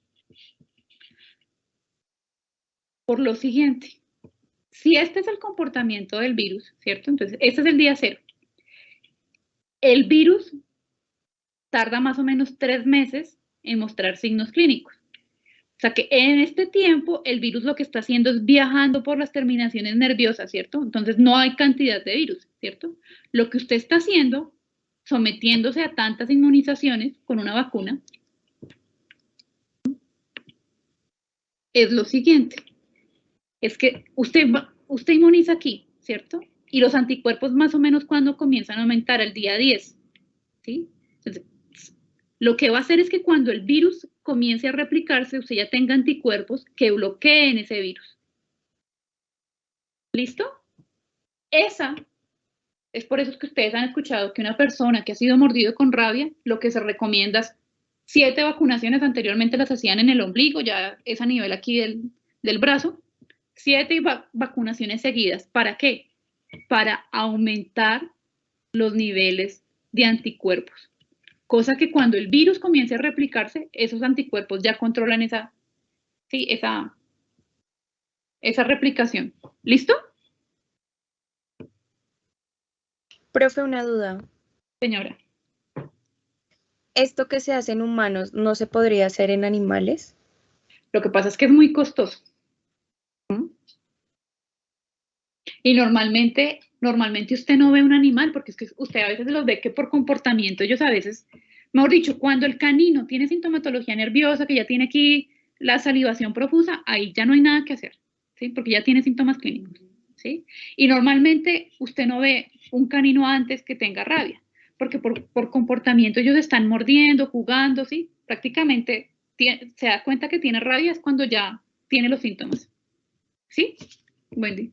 S1: Por lo siguiente, si este es el comportamiento del virus, ¿cierto? Entonces, este es el día 0. El virus tarda más o menos 3 meses en mostrar signos clínicos. O sea que en este tiempo el virus lo que está haciendo es viajando por las terminaciones nerviosas, ¿cierto? Entonces no hay cantidad de virus, ¿cierto? Lo que usted está haciendo, sometiéndose a tantas inmunizaciones con una vacuna, es lo siguiente. Es que usted inmuniza aquí, ¿cierto? Y los anticuerpos más o menos cuando comienzan a aumentar al día 10, ¿sí? Entonces, lo que va a hacer es que cuando el virus comience a replicarse, usted ya tenga anticuerpos que bloqueen ese virus. ¿Listo? Esa es por eso que ustedes han escuchado que una persona que ha sido mordido con rabia, lo que se recomienda es 7 vacunaciones, anteriormente las hacían en el ombligo, ya es a nivel aquí del brazo, 7 vacunaciones seguidas. ¿Para qué? Para aumentar los niveles de anticuerpos. Cosa que cuando el virus comience a replicarse, esos anticuerpos ya controlan esa replicación. ¿Listo?
S2: Profe, una duda.
S1: Señora.
S2: ¿Esto que se hace en humanos no se podría hacer en animales?
S1: Lo que pasa es que es muy costoso. Y normalmente usted no ve un animal, porque es que usted a veces los ve que por comportamiento, ellos a veces, mejor dicho, cuando el canino tiene sintomatología nerviosa, que ya tiene aquí la salivación profusa, ahí ya no hay nada que hacer, ¿sí? Porque ya tiene síntomas clínicos, ¿sí? Y normalmente usted no ve un canino antes que tenga rabia, porque por comportamiento ellos están mordiendo, jugando, ¿sí? Prácticamente se da cuenta que tiene rabia es cuando ya tiene los síntomas, ¿sí? Buen día.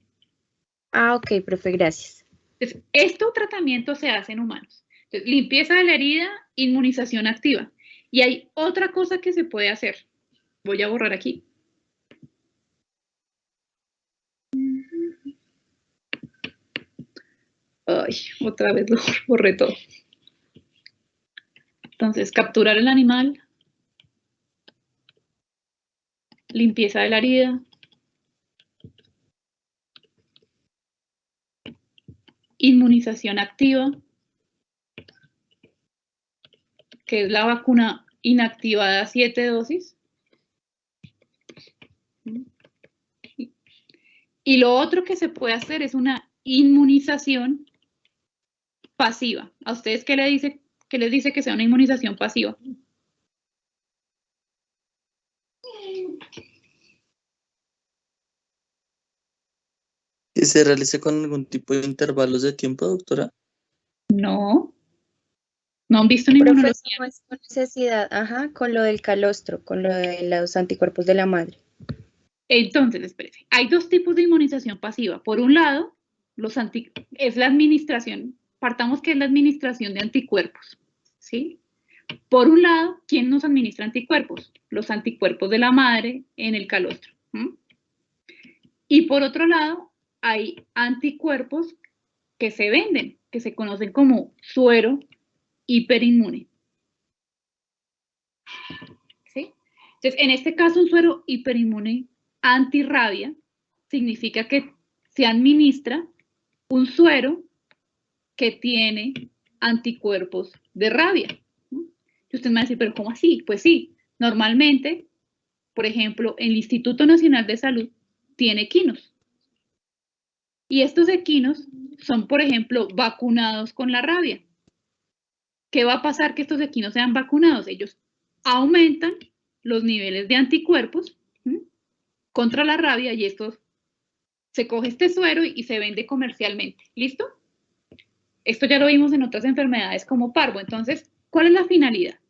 S2: Ah, ok, profe, gracias.
S1: Entonces, este tratamiento se hace en humanos. Entonces, limpieza de la herida, inmunización activa. Y hay otra cosa que se puede hacer. Voy a borrar aquí. Ay, otra vez lo borré todo. Entonces, capturar el animal. Limpieza de la herida. Inmunización activa, que es la vacuna inactivada 7 dosis. Y lo otro que se puede hacer es una inmunización pasiva. ¿A ustedes qué les dice que sea una inmunización pasiva?
S7: ¿Y se realiza con algún tipo de intervalos de tiempo, doctora?
S1: No. No han visto
S2: Profe,
S1: ninguna
S2: eso no es con necesidad, ajá, con lo del calostro, con lo de los anticuerpos de la madre.
S1: Entonces, espérese. Hay 2 tipos de inmunización pasiva. Por un lado, es la administración, partamos que es la administración de anticuerpos, ¿sí? Por un lado, ¿quién nos administra anticuerpos? Los anticuerpos de la madre en el calostro. Y por otro lado, hay anticuerpos que se venden, que se conocen como suero hiperinmune. ¿Sí? Entonces, en este caso, un suero hiperinmune antirrabia significa que se administra un suero que tiene anticuerpos de rabia. Y usted me va a decir, ¿pero cómo así? Pues sí, normalmente, por ejemplo, el Instituto Nacional de Salud tiene equinos. Y estos equinos son, por ejemplo, vacunados con la rabia. ¿Qué va a pasar que estos equinos sean vacunados? Ellos aumentan los niveles de anticuerpos contra la rabia y se coge este suero y se vende comercialmente. ¿Listo? Esto ya lo vimos en otras enfermedades como parvo. Entonces, ¿cuál es la finalidad?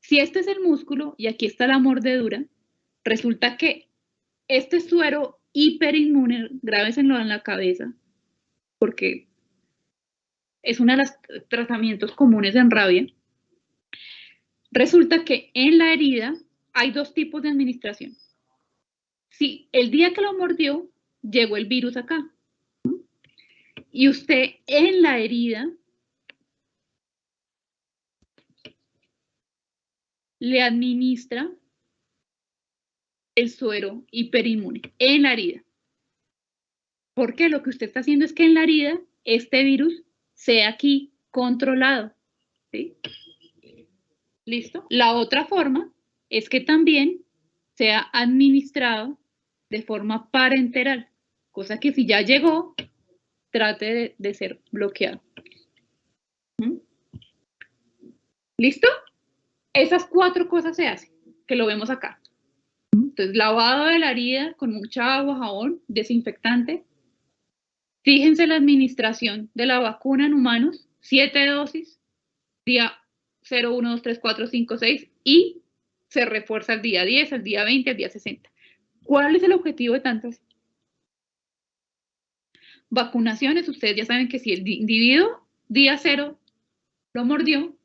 S1: Si este es el músculo y aquí está la mordedura, resulta que este suero hiperinmune, grábenlo en la cabeza, porque es uno de los tratamientos comunes en rabia. Resulta que en la herida hay 2 tipos de administración. Si el día que lo mordió, llegó el virus acá. Y usted en la herida le administra el suero hiperinmune en la herida. Porque lo que usted está haciendo es que en la herida este virus sea aquí controlado. ¿Sí? ¿Listo? La otra forma es que también sea administrado de forma parenteral, cosa que si ya llegó, trate de ser bloqueado. ¿Mm? ¿Listo? Esas 4 cosas se hacen, que lo vemos acá. Entonces, lavado de la herida con mucha agua, jabón, desinfectante. Fíjense la administración de la vacuna en humanos, 7 dosis, día 0, 1, 2, 3, 4, 5, 6, y se refuerza el día 10, el día 20, el día 60. ¿Cuál es el objetivo de tantas vacunaciones? Ustedes ya saben que si el individuo día 0 lo mordió,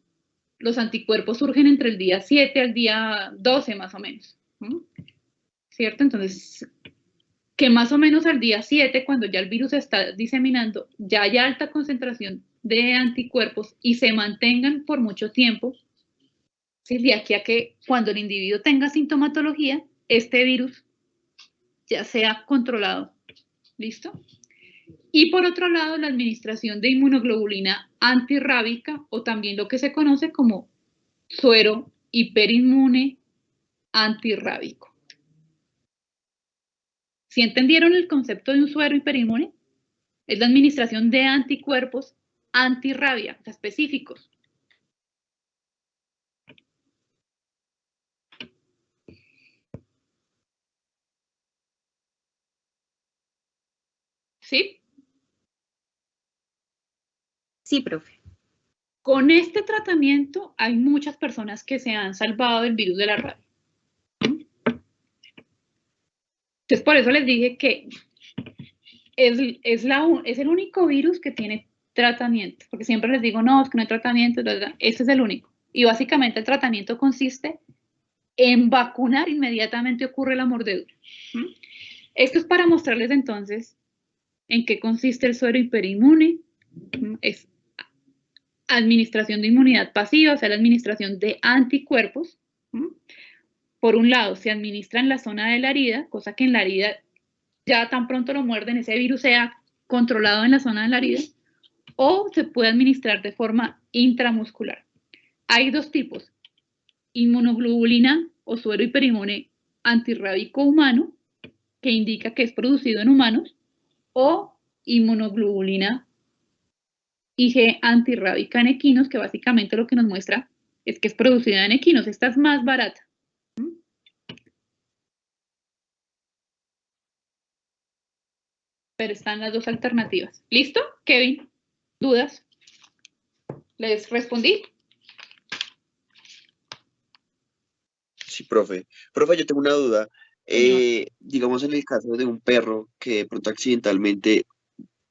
S1: los anticuerpos surgen entre el día 7 al día 12 más o menos. ¿Cierto? Entonces, que más o menos al día 7, cuando ya el virus se está diseminando, ya hay alta concentración de anticuerpos y se mantengan por mucho tiempo, ¿sí? De aquí a que cuando el individuo tenga sintomatología, este virus ya sea controlado. ¿Listo? Y por otro lado, la administración de inmunoglobulina antirrábica, o también lo que se conoce como suero hiperinmune antirrábico. ¿Sí entendieron el concepto de un suero hiperinmune? Es la administración de anticuerpos antirrabia, o sea, específicos. ¿Sí?
S2: Sí, profe.
S1: Con este tratamiento hay muchas personas que se han salvado del virus de la rabia. Entonces, por eso les dije que es el único virus que tiene tratamiento, porque siempre les digo, no, es que no hay tratamiento, este es el único. Y básicamente el tratamiento consiste en vacunar, inmediatamente ocurre la mordedura. Esto es para mostrarles entonces en qué consiste el suero hiperinmune. Es administración de inmunidad pasiva, o sea, la administración de anticuerpos. Por un lado, se administra en la zona de la herida, cosa que en la herida ya tan pronto lo muerden, ese virus sea controlado en la zona de la herida, o se puede administrar de forma intramuscular. Hay 2 tipos, inmunoglobulina o suero hiperinmune antirrábico humano, que indica que es producido en humanos, o inmunoglobulina IG antirrábica en equinos, que básicamente lo que nos muestra es que es producida en equinos. Esta es más barata. Pero están las 2 alternativas. ¿Listo? Kevin, ¿dudas? ¿Les respondí?
S4: Sí, profe. Profe, yo tengo una duda. Digamos en el caso de un perro que de pronto accidentalmente,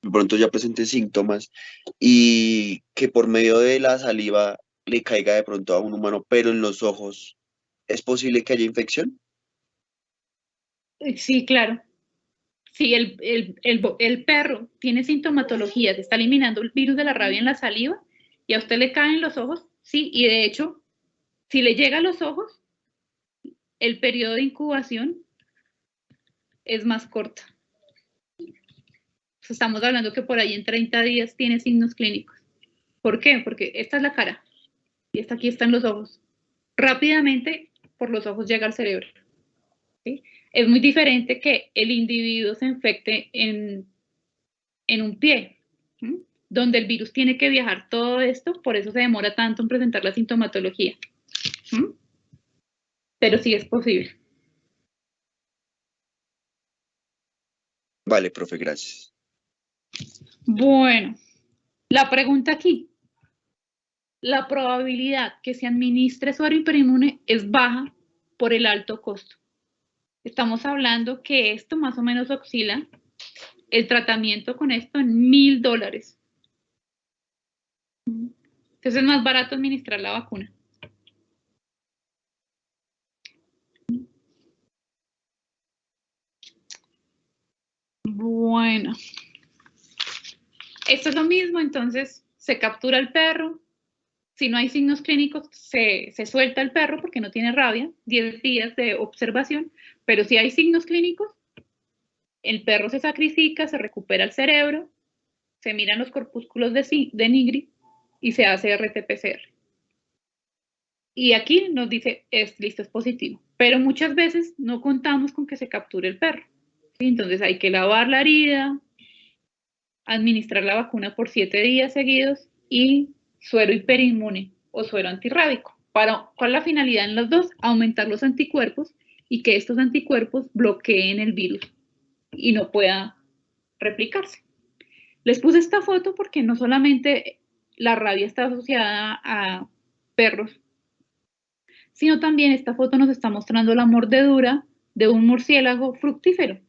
S4: de pronto ya presente síntomas y que por medio de la saliva le caiga de pronto a un humano, pero en los ojos, ¿es posible que haya infección?
S1: Sí, claro. Si el perro tiene sintomatología, se está eliminando el virus de la rabia en la saliva y a usted le caen los ojos, sí, y de hecho, si le llega a los ojos, el periodo de incubación es más corto. Estamos hablando que por ahí en 30 días tiene signos clínicos. ¿Por qué? Porque esta es la cara y aquí están los ojos. Rápidamente, por los ojos llega al cerebro. ¿Sí? Es muy diferente que el individuo se infecte en un pie, ¿sí? Donde el virus tiene que viajar todo esto, por eso se demora tanto en presentar la sintomatología. ¿Sí? Pero sí es posible.
S4: Vale, profe, gracias.
S1: Bueno, la pregunta aquí. La probabilidad que se administre suero hiperinmune es baja por el alto costo. Estamos hablando que esto más o menos oscila el tratamiento con esto en $1,000. Entonces es más barato administrar la vacuna. Bueno, esto es lo mismo, entonces se captura el perro, Si no hay signos clínicos, se suelta el perro porque no tiene rabia, 10 días de observación, pero si hay signos clínicos, el perro se sacrifica, se recupera el cerebro, se miran los corpúsculos de Nigri y se hace RT-PCR. Y aquí nos dice, listo, es positivo. Pero muchas veces no contamos con que se capture el perro. ¿Sí? Entonces hay que lavar la herida, administrar la vacuna por 7 días seguidos y suero hiperinmune o suero antirrábico. ¿Cuál es la finalidad en los dos? Aumentar los anticuerpos y que estos anticuerpos bloqueen el virus y no pueda replicarse. Les puse esta foto porque no solamente la rabia está asociada a perros, sino también esta foto nos está mostrando la mordedura de un murciélago fructífero.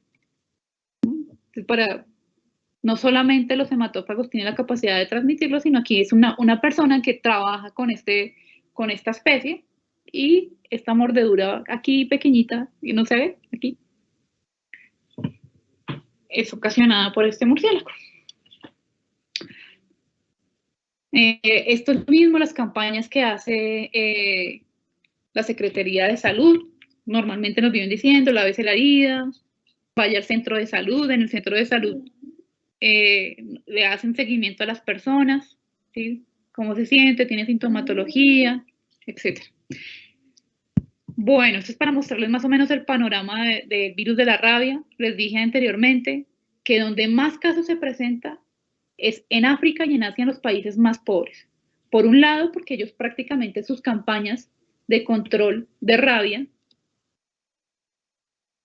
S1: No solamente los hematófagos tienen la capacidad de transmitirlo, sino aquí es una persona que trabaja con esta especie y esta mordedura aquí pequeñita, y no se ve aquí, es ocasionada por este murciélago. Esto es lo mismo, las campañas que hace la Secretaría de Salud, normalmente nos vienen diciendo, lávese la herida, vaya al centro de salud, en el centro de salud le hacen seguimiento a las personas, ¿sí? Cómo se siente, tiene sintomatología, etc. Bueno, esto es para mostrarles más o menos el panorama del virus de la rabia. Les dije anteriormente que donde más casos se presenta es en África y en Asia, en los países más pobres. Por un lado, porque ellos prácticamente sus campañas de control de rabia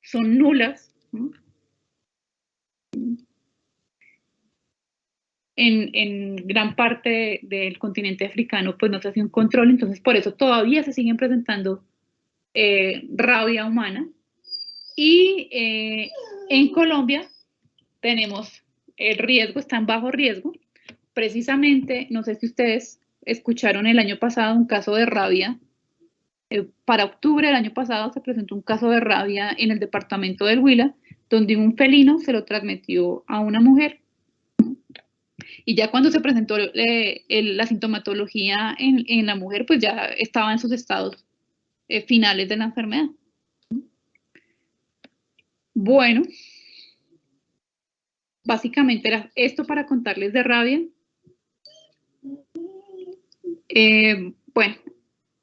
S1: son nulas, ¿no? En gran parte del continente africano pues no se hace un control, entonces por eso todavía se siguen presentando rabia humana. Y en Colombia tenemos el riesgo, está en bajo riesgo. Precisamente, no sé si ustedes escucharon el año pasado un caso de rabia. Para octubre del año pasado se presentó un caso de rabia en el departamento del Huila, donde un felino se lo transmitió a una mujer. Y ya cuando se presentó la sintomatología en la mujer, pues ya estaba en sus estados finales de la enfermedad. Bueno, básicamente era esto para contarles de rabia. Bueno,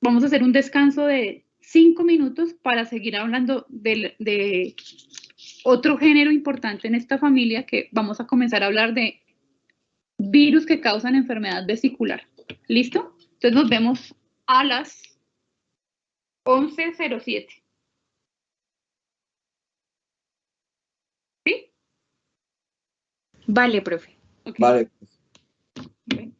S1: vamos a hacer un descanso de 5 minutos para seguir hablando de otro género importante en esta familia, que vamos a comenzar a hablar de virus que causan enfermedad vesicular. ¿Listo? Entonces nos vemos a las 11:07. ¿Sí?
S2: Vale, profe.
S1: Okay.
S4: Vale.
S1: Bueno.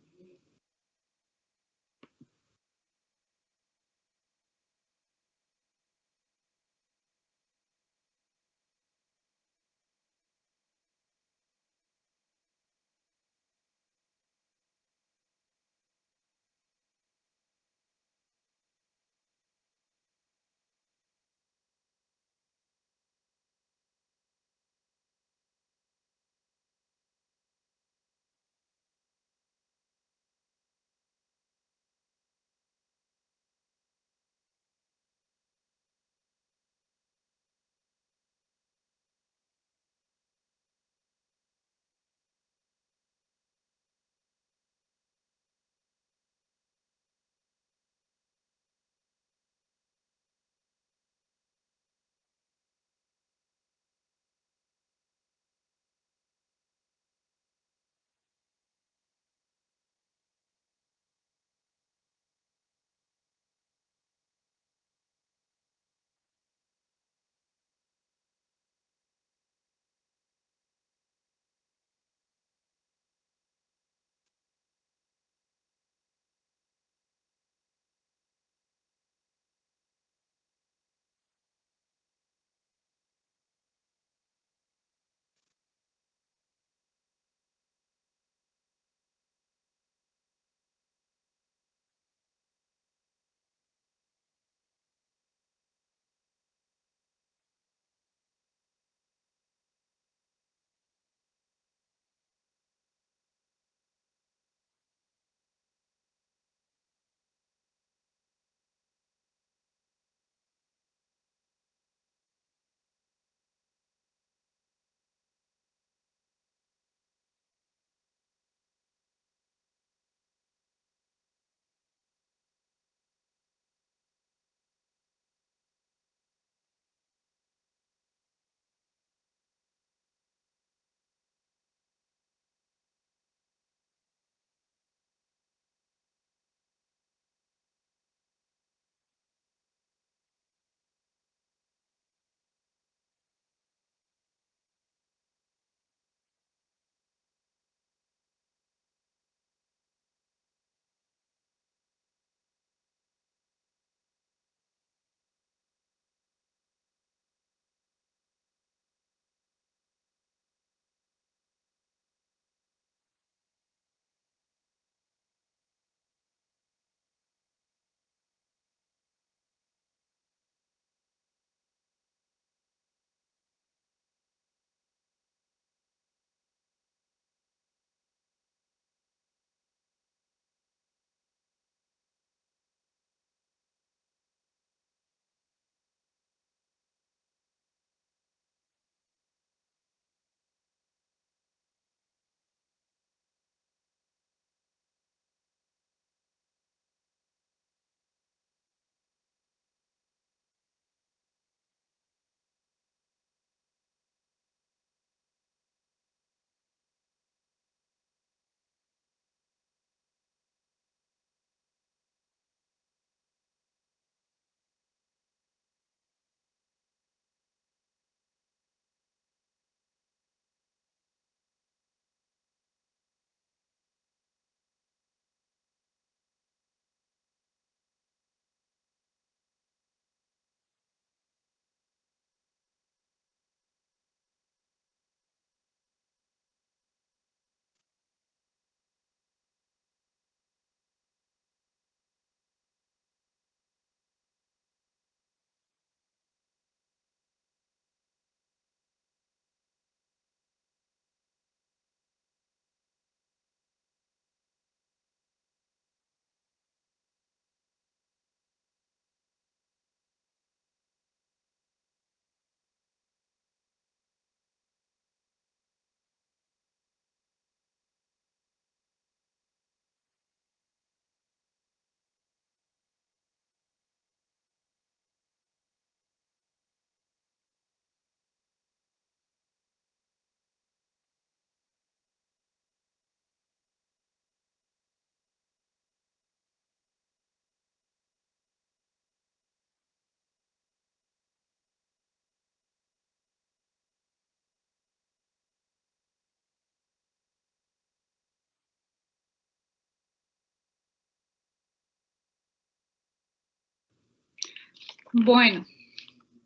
S1: Bueno,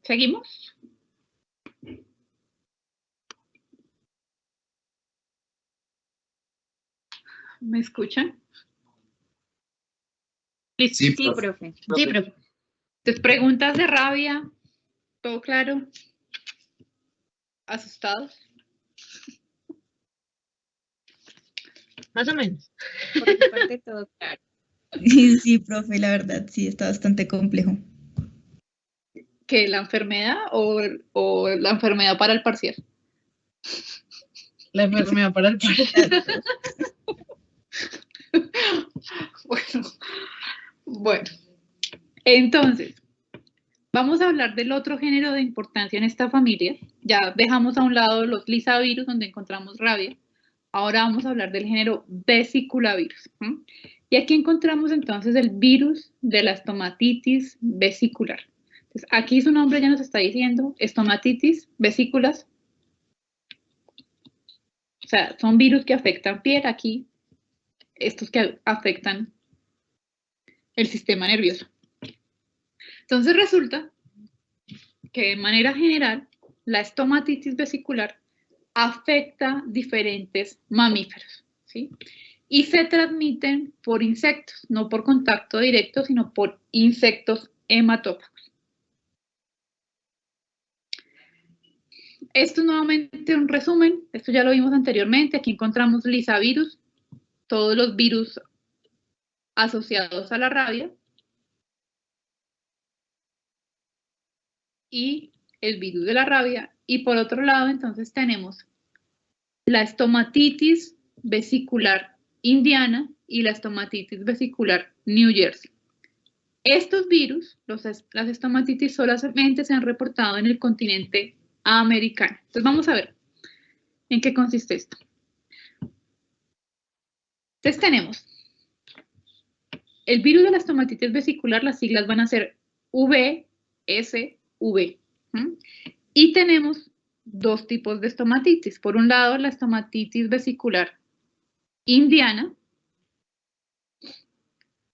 S1: ¿seguimos? ¿Me escuchan? ¿Listo?
S5: Sí,
S3: Sí,
S5: profe.
S3: profe. Sí, profe.
S1: Entonces, preguntas de rabia, ¿todo claro? ¿Asustados?
S3: Más o menos.
S2: Por mi parte, todo claro.
S8: Sí, profe, la verdad, sí, está bastante complejo.
S1: ¿Que la enfermedad o la enfermedad para el parcial?
S3: La enfermedad para el parcial.
S1: Bueno, entonces, vamos a hablar del otro género de importancia en esta familia. Ya dejamos a un lado los lisavirus, donde encontramos rabia. Ahora vamos a hablar del género vesiculavirus. Y aquí encontramos entonces el virus de la estomatitis vesicular. Entonces, aquí su nombre ya nos está diciendo estomatitis vesículas. O sea, son virus que afectan piel aquí, estos que afectan el sistema nervioso. Entonces resulta que de manera general la estomatitis vesicular afecta diferentes mamíferos, ¿sí? Y se transmiten por insectos, no por contacto directo, sino por insectos hematófagos. Esto es nuevamente un resumen, esto ya lo vimos anteriormente, aquí encontramos lisavirus, todos los virus asociados a la rabia, y el virus de la rabia, y por otro lado entonces tenemos la estomatitis vesicular indiana y la estomatitis vesicular New Jersey. Estos virus, las estomatitis, solamente se han reportado en el continente americano. Entonces vamos a ver en qué consiste esto. Entonces tenemos el virus de la estomatitis vesicular, las siglas van a ser VSV. Y tenemos dos tipos de estomatitis. Por un lado, la estomatitis vesicular indiana,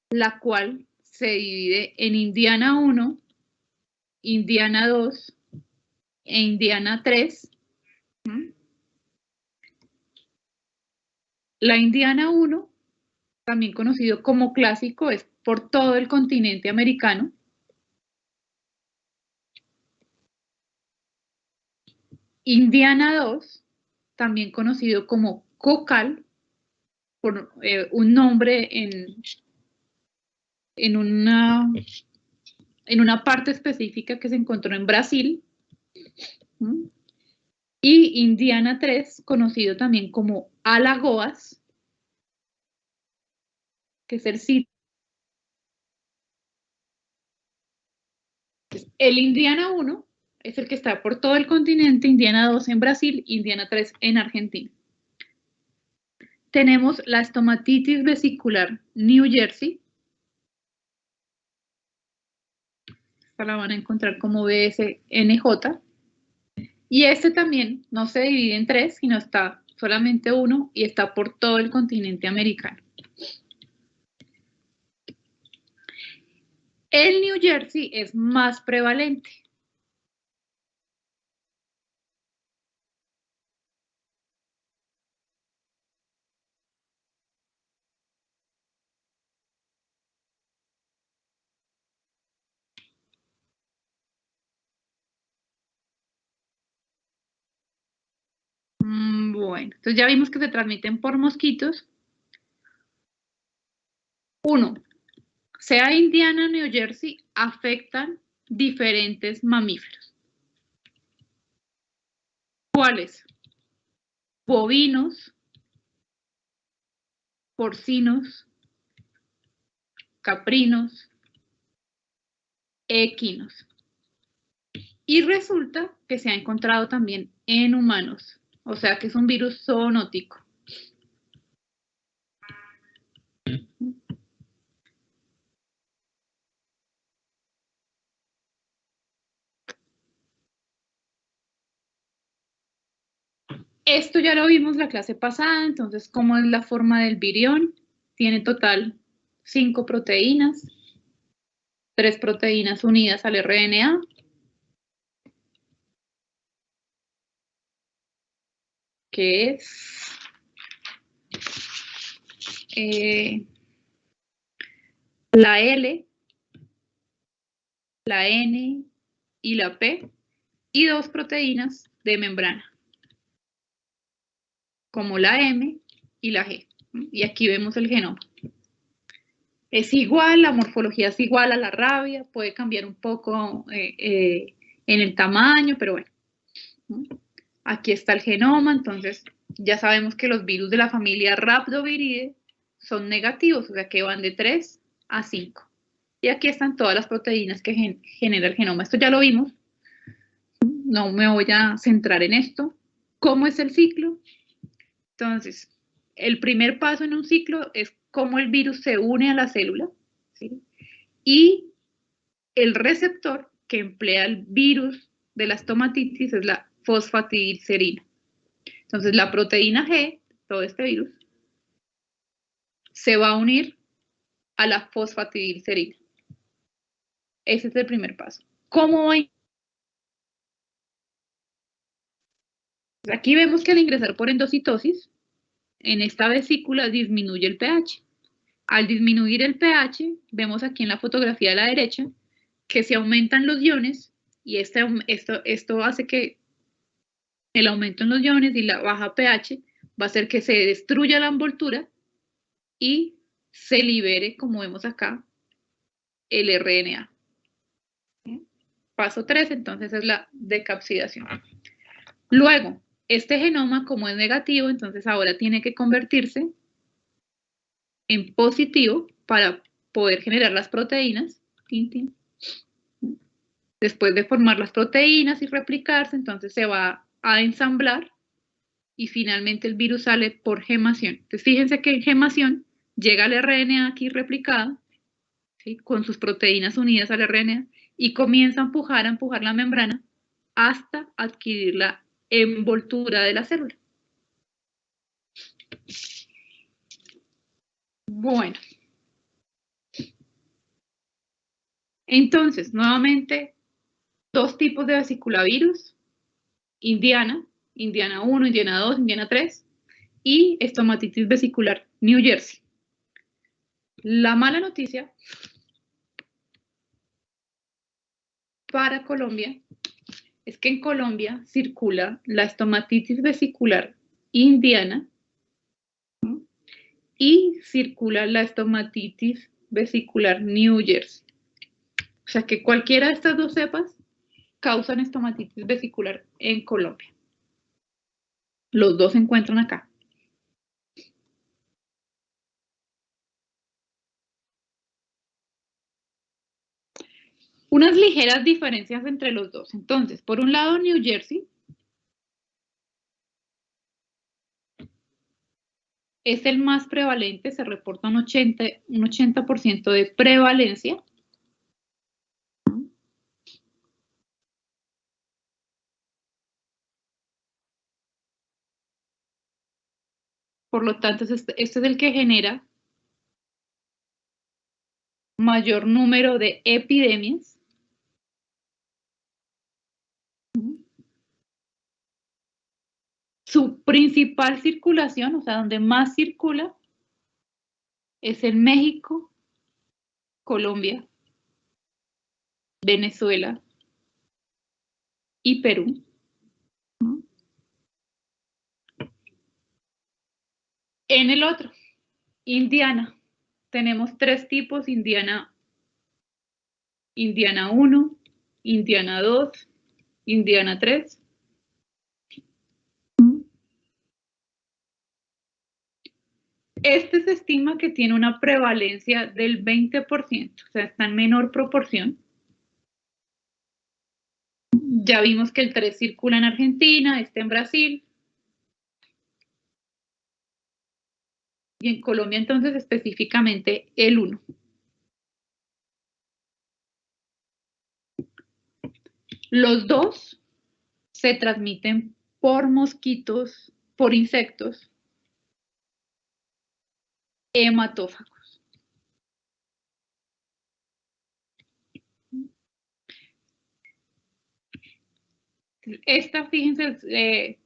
S1: la cual se divide en Indiana 1, Indiana 2 e Indiana 3. La Indiana 1, también conocido como clásico, es por todo el continente americano. Indiana 2, también conocido como cocal, por un nombre en una parte específica que se encontró en Brasil. Y Indiana 3, conocido también como Alagoas, que es el sitio. El Indiana 1 es el que está por todo el continente, Indiana 2 en Brasil, Indiana 3 en Argentina. Tenemos la estomatitis vesicular New Jersey. Esta la van a encontrar como BSNJ. Y este también no se divide en tres, sino está solamente uno y está por todo el continente americano. El New Jersey es más prevalente. Bueno, entonces ya vimos que se transmiten por mosquitos. Uno, sea Indiana o New Jersey, afectan diferentes mamíferos. ¿Cuáles? Bovinos, porcinos, caprinos, equinos. Y resulta que se ha encontrado también en humanos, o sea que es un virus zoonótico. Esto ya lo vimos la clase pasada, entonces, ¿cómo es la forma del virión? Tiene total 5 proteínas. 3 proteínas unidas al RNA. Que es la L, la N y la P, y 2 proteínas de membrana, como la M y la G. Y aquí vemos el genoma. Es igual, la morfología es igual a la rabia, puede cambiar un poco en el tamaño, pero bueno. Aquí está el genoma, entonces ya sabemos que los virus de la familia Rhabdoviridae son negativos, o sea que van de 3 a 5. Y aquí están todas las proteínas que genera el genoma. Esto ya lo vimos. No me voy a centrar en esto. ¿Cómo es el ciclo? Entonces, el primer paso en un ciclo es cómo el virus se une a la célula, ¿sí? Y el receptor que emplea el virus de la estomatitis es la fosfatidilcerina. Entonces, la proteína G, todo este virus, se va a unir a la fosfatidilcerina. Ese es el primer paso. ¿Cómo va? Aquí vemos que al ingresar por endocitosis, en esta vesícula disminuye el pH. Al disminuir el pH, vemos aquí en la fotografía de la derecha que se aumentan los iones y esto hace que el aumento en los iones y la baja pH va a hacer que se destruya la envoltura y se libere, como vemos acá, el RNA. Paso 3, entonces, es la decapsidación. Luego, este genoma, como es negativo, entonces ahora tiene que convertirse en positivo para poder generar las proteínas. Después de formar las proteínas y replicarse, entonces se va a ensamblar y finalmente el virus sale por gemación. Entonces fíjense que en gemación llega el RNA aquí replicado, ¿sí? Con sus proteínas unidas al RNA y comienza a empujar la membrana hasta adquirir la envoltura de la célula. Bueno. Entonces, nuevamente, 2 tipos de vesiculavirus, Indiana 1, Indiana 2, Indiana 3, y estomatitis vesicular, New Jersey. La mala noticia para Colombia es que en Colombia circula la estomatitis vesicular indiana, ¿no? Y circula la estomatitis vesicular New Jersey. O sea que cualquiera de estas 2 cepas causan estomatitis vesicular en Colombia. Los 2 se encuentran acá. Unas ligeras diferencias entre los 2. Entonces, por un lado, New Jersey es el más prevalente, se reporta un 80% de prevalencia. Por lo tanto, este es el que genera mayor número de epidemias. Su principal circulación, o sea, donde más circula, es en México, Colombia, Venezuela y Perú. En el otro, Indiana, tenemos 3 tipos, Indiana 1, Indiana 2, Indiana 3. Este se estima que tiene una prevalencia del 20%, o sea, está en menor proporción. Ya vimos que el 3 circula en Argentina, este en Brasil. Y en Colombia, entonces, específicamente el 1. Los 2 se transmiten por mosquitos, por insectos hematófagos. Esta, fíjense,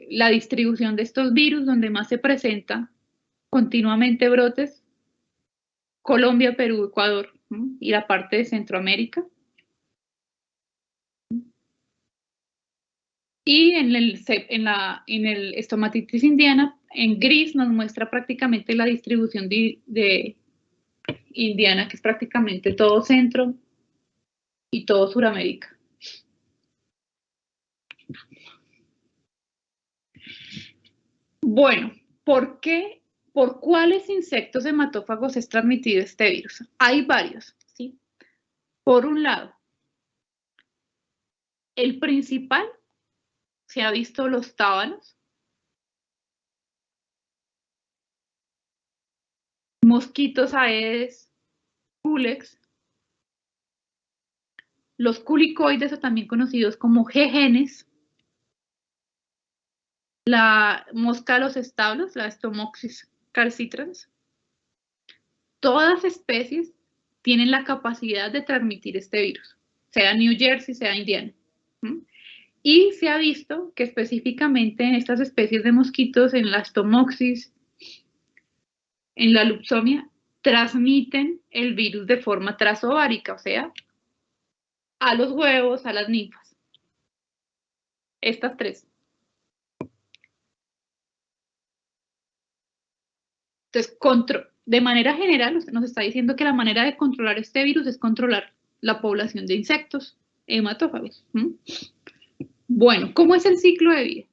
S1: la distribución de estos virus, donde más se presenta continuamente brotes, Colombia, Perú, Ecuador, ¿no? Y la parte de Centroamérica. Y en el estomatitis indiana, en gris, nos muestra prácticamente la distribución de indiana, que es prácticamente todo Centro y todo Suramérica. Bueno, ¿por qué? ¿Por cuáles insectos hematófagos es transmitido este virus? Hay varios, ¿sí? Por un lado, el principal, se ha visto los tábanos, mosquitos aedes, culex, los culicoides, o también conocidos como jejenes, la mosca de los establos, la Stomoxys calcitrans. Todas especies tienen la capacidad de transmitir este virus, sea New Jersey, sea Indiana. Y se ha visto que específicamente en estas especies de mosquitos, en la Stomoxys, en la Lupsomia, transmiten el virus de forma transovárica, o sea, a los huevos, a las ninfas. Estas tres. Entonces, de manera general, nos está diciendo que la manera de controlar este virus es controlar la población de insectos hematófagos. Bueno, ¿cómo es el ciclo de vida?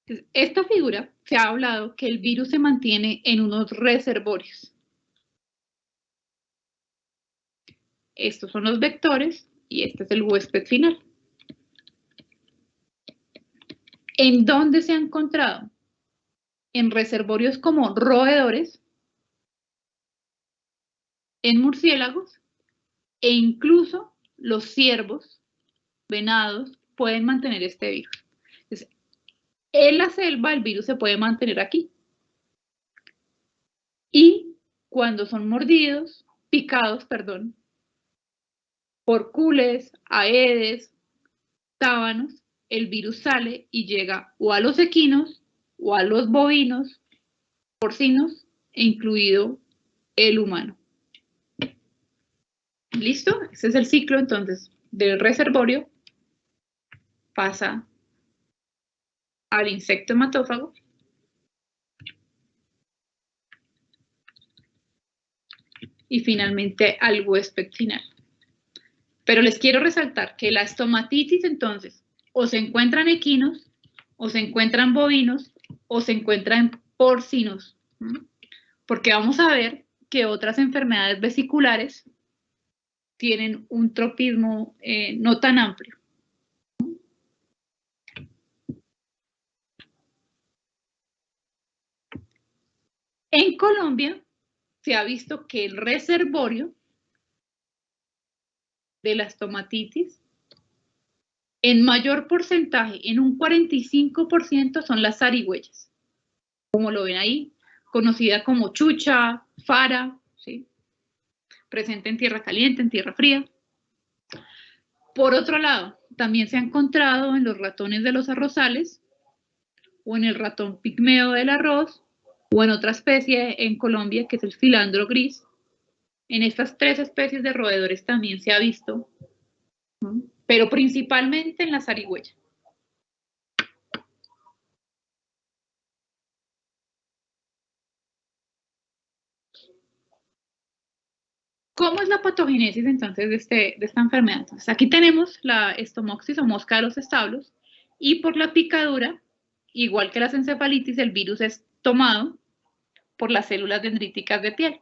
S1: Entonces, esta figura se ha hablado que el virus se mantiene en unos reservorios. Estos son los vectores y este es el huésped final. ¿En dónde se ha encontrado? En reservorios como roedores, en murciélagos e incluso los ciervos, venados, pueden mantener este virus. Entonces, en la selva el virus se puede mantener aquí. Y cuando son picados, por cules, aedes, tábanos, el virus sale y llega o a los equinos o a los bovinos, porcinos, e incluido el humano. ¿Listo? Ese es el ciclo, entonces, del reservorio pasa al insecto hematófago y finalmente al huésped final. Pero les quiero resaltar que la estomatitis, entonces, o se encuentran equinos, o se encuentran bovinos, o se encuentran porcinos. Porque vamos a ver que otras enfermedades vesiculares tienen un tropismo no tan amplio. En Colombia se ha visto que el reservorio de la estomatitis, en mayor porcentaje, en un 45%, son las zarigüeyas. Como lo ven ahí, conocida como chucha, fara, ¿sí? Presente en tierra caliente, en tierra fría. Por otro lado, también se ha encontrado en los ratones de los arrozales, o en el ratón pigmeo del arroz, o en otra especie en Colombia, que es el filandro gris. En estas tres especies de roedores también se ha visto, ¿no? Pero principalmente en la zarigüeya. ¿Cómo es la patogénesis entonces de esta enfermedad? Entonces, aquí tenemos la Stomoxys o mosca de los establos, y por la picadura, igual que las encefalitis, el virus es tomado por las células dendríticas de piel.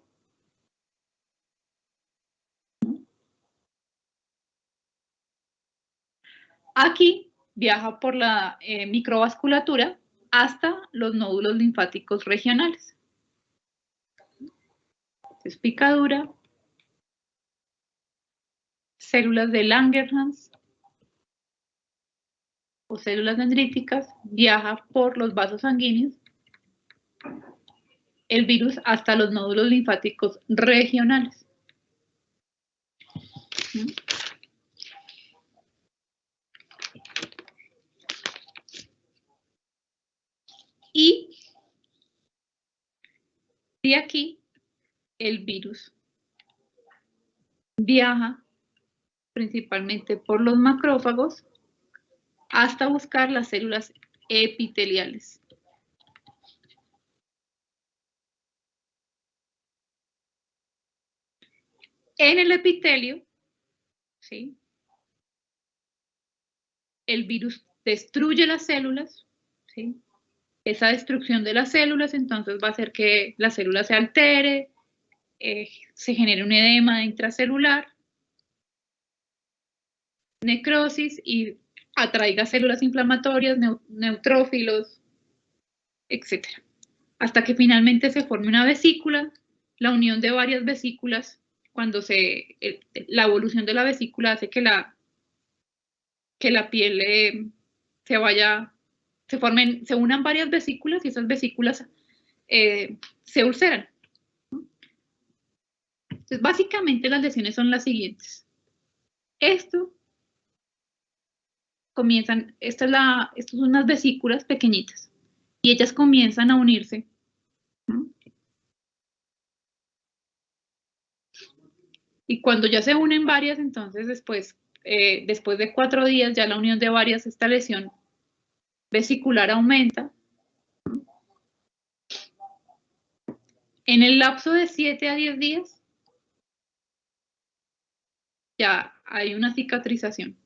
S1: Aquí viaja por la microvasculatura hasta los nódulos linfáticos regionales. Entonces, picadura, células de Langerhans o células dendríticas, viaja por los vasos sanguíneos, el virus hasta los nódulos linfáticos regionales. ¿Mm? Y de aquí el virus viaja principalmente por los macrófagos hasta buscar las células epiteliales. En el epitelio, ¿sí?, el virus destruye las células, ¿sí? Esa destrucción de las células entonces va a hacer que la célula se altere, se genere un edema intracelular, necrosis y atraiga células inflamatorias, neutrófilos, etc. Hasta que finalmente se forme una vesícula. La unión de varias vesículas, cuando la evolución de la vesícula hace que la piel se unan varias vesículas y esas vesículas se ulceran. Entonces, básicamente las lesiones son las siguientes. Estas son unas vesículas pequeñitas y ellas comienzan a unirse. ¿No? Y cuando ya se unen varias, entonces después de 4 días, ya la unión de varias, esta lesión vesicular aumenta. En el lapso de 7 a 10 días, ya hay una cicatrización.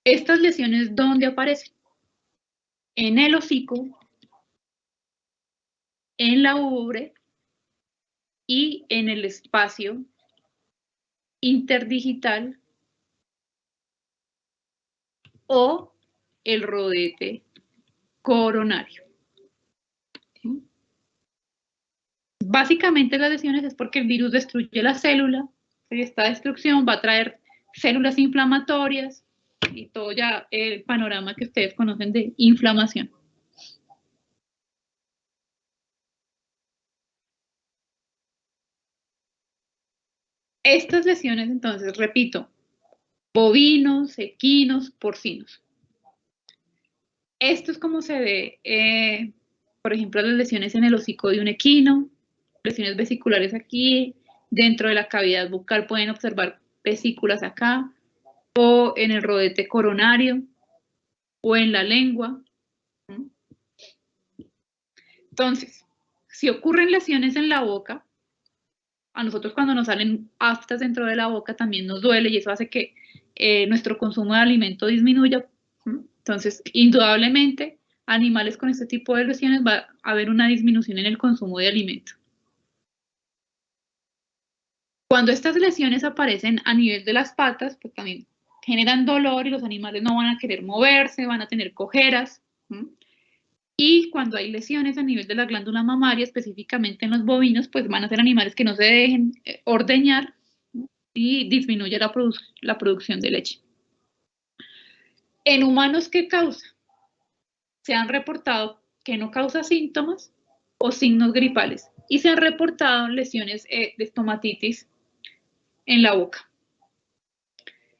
S1: Estas lesiones, ¿dónde aparecen? En el hocico, en la ubre y en el espacio interdigital o el rodete coronario. Básicamente las lesiones es porque el virus destruye la célula, y esta destrucción va a traer células inflamatorias y todo ya el panorama que ustedes conocen de inflamación. Estas lesiones, entonces, repito, bovinos, equinos, porcinos. Esto es como se ve, por ejemplo, las lesiones en el hocico de un equino, lesiones vesiculares aquí, dentro de la cavidad bucal pueden observar vesículas acá, o en el rodete coronario, o en la lengua. Entonces, si ocurren lesiones en la boca, a nosotros cuando nos salen aftas dentro de la boca también nos duele y eso hace que nuestro consumo de alimento disminuya. Entonces, indudablemente, animales con este tipo de lesiones va a haber una disminución en el consumo de alimento. Cuando estas lesiones aparecen a nivel de las patas, pues también generan dolor y los animales no van a querer moverse, van a tener cojeras. Y cuando hay lesiones a nivel de la glándula mamaria, específicamente en los bovinos, pues van a ser animales que no se dejen ordeñar y disminuye la producción de leche. En humanos, ¿qué causa? Se han reportado que no causa síntomas o signos gripales y se han reportado lesiones de estomatitis en la boca.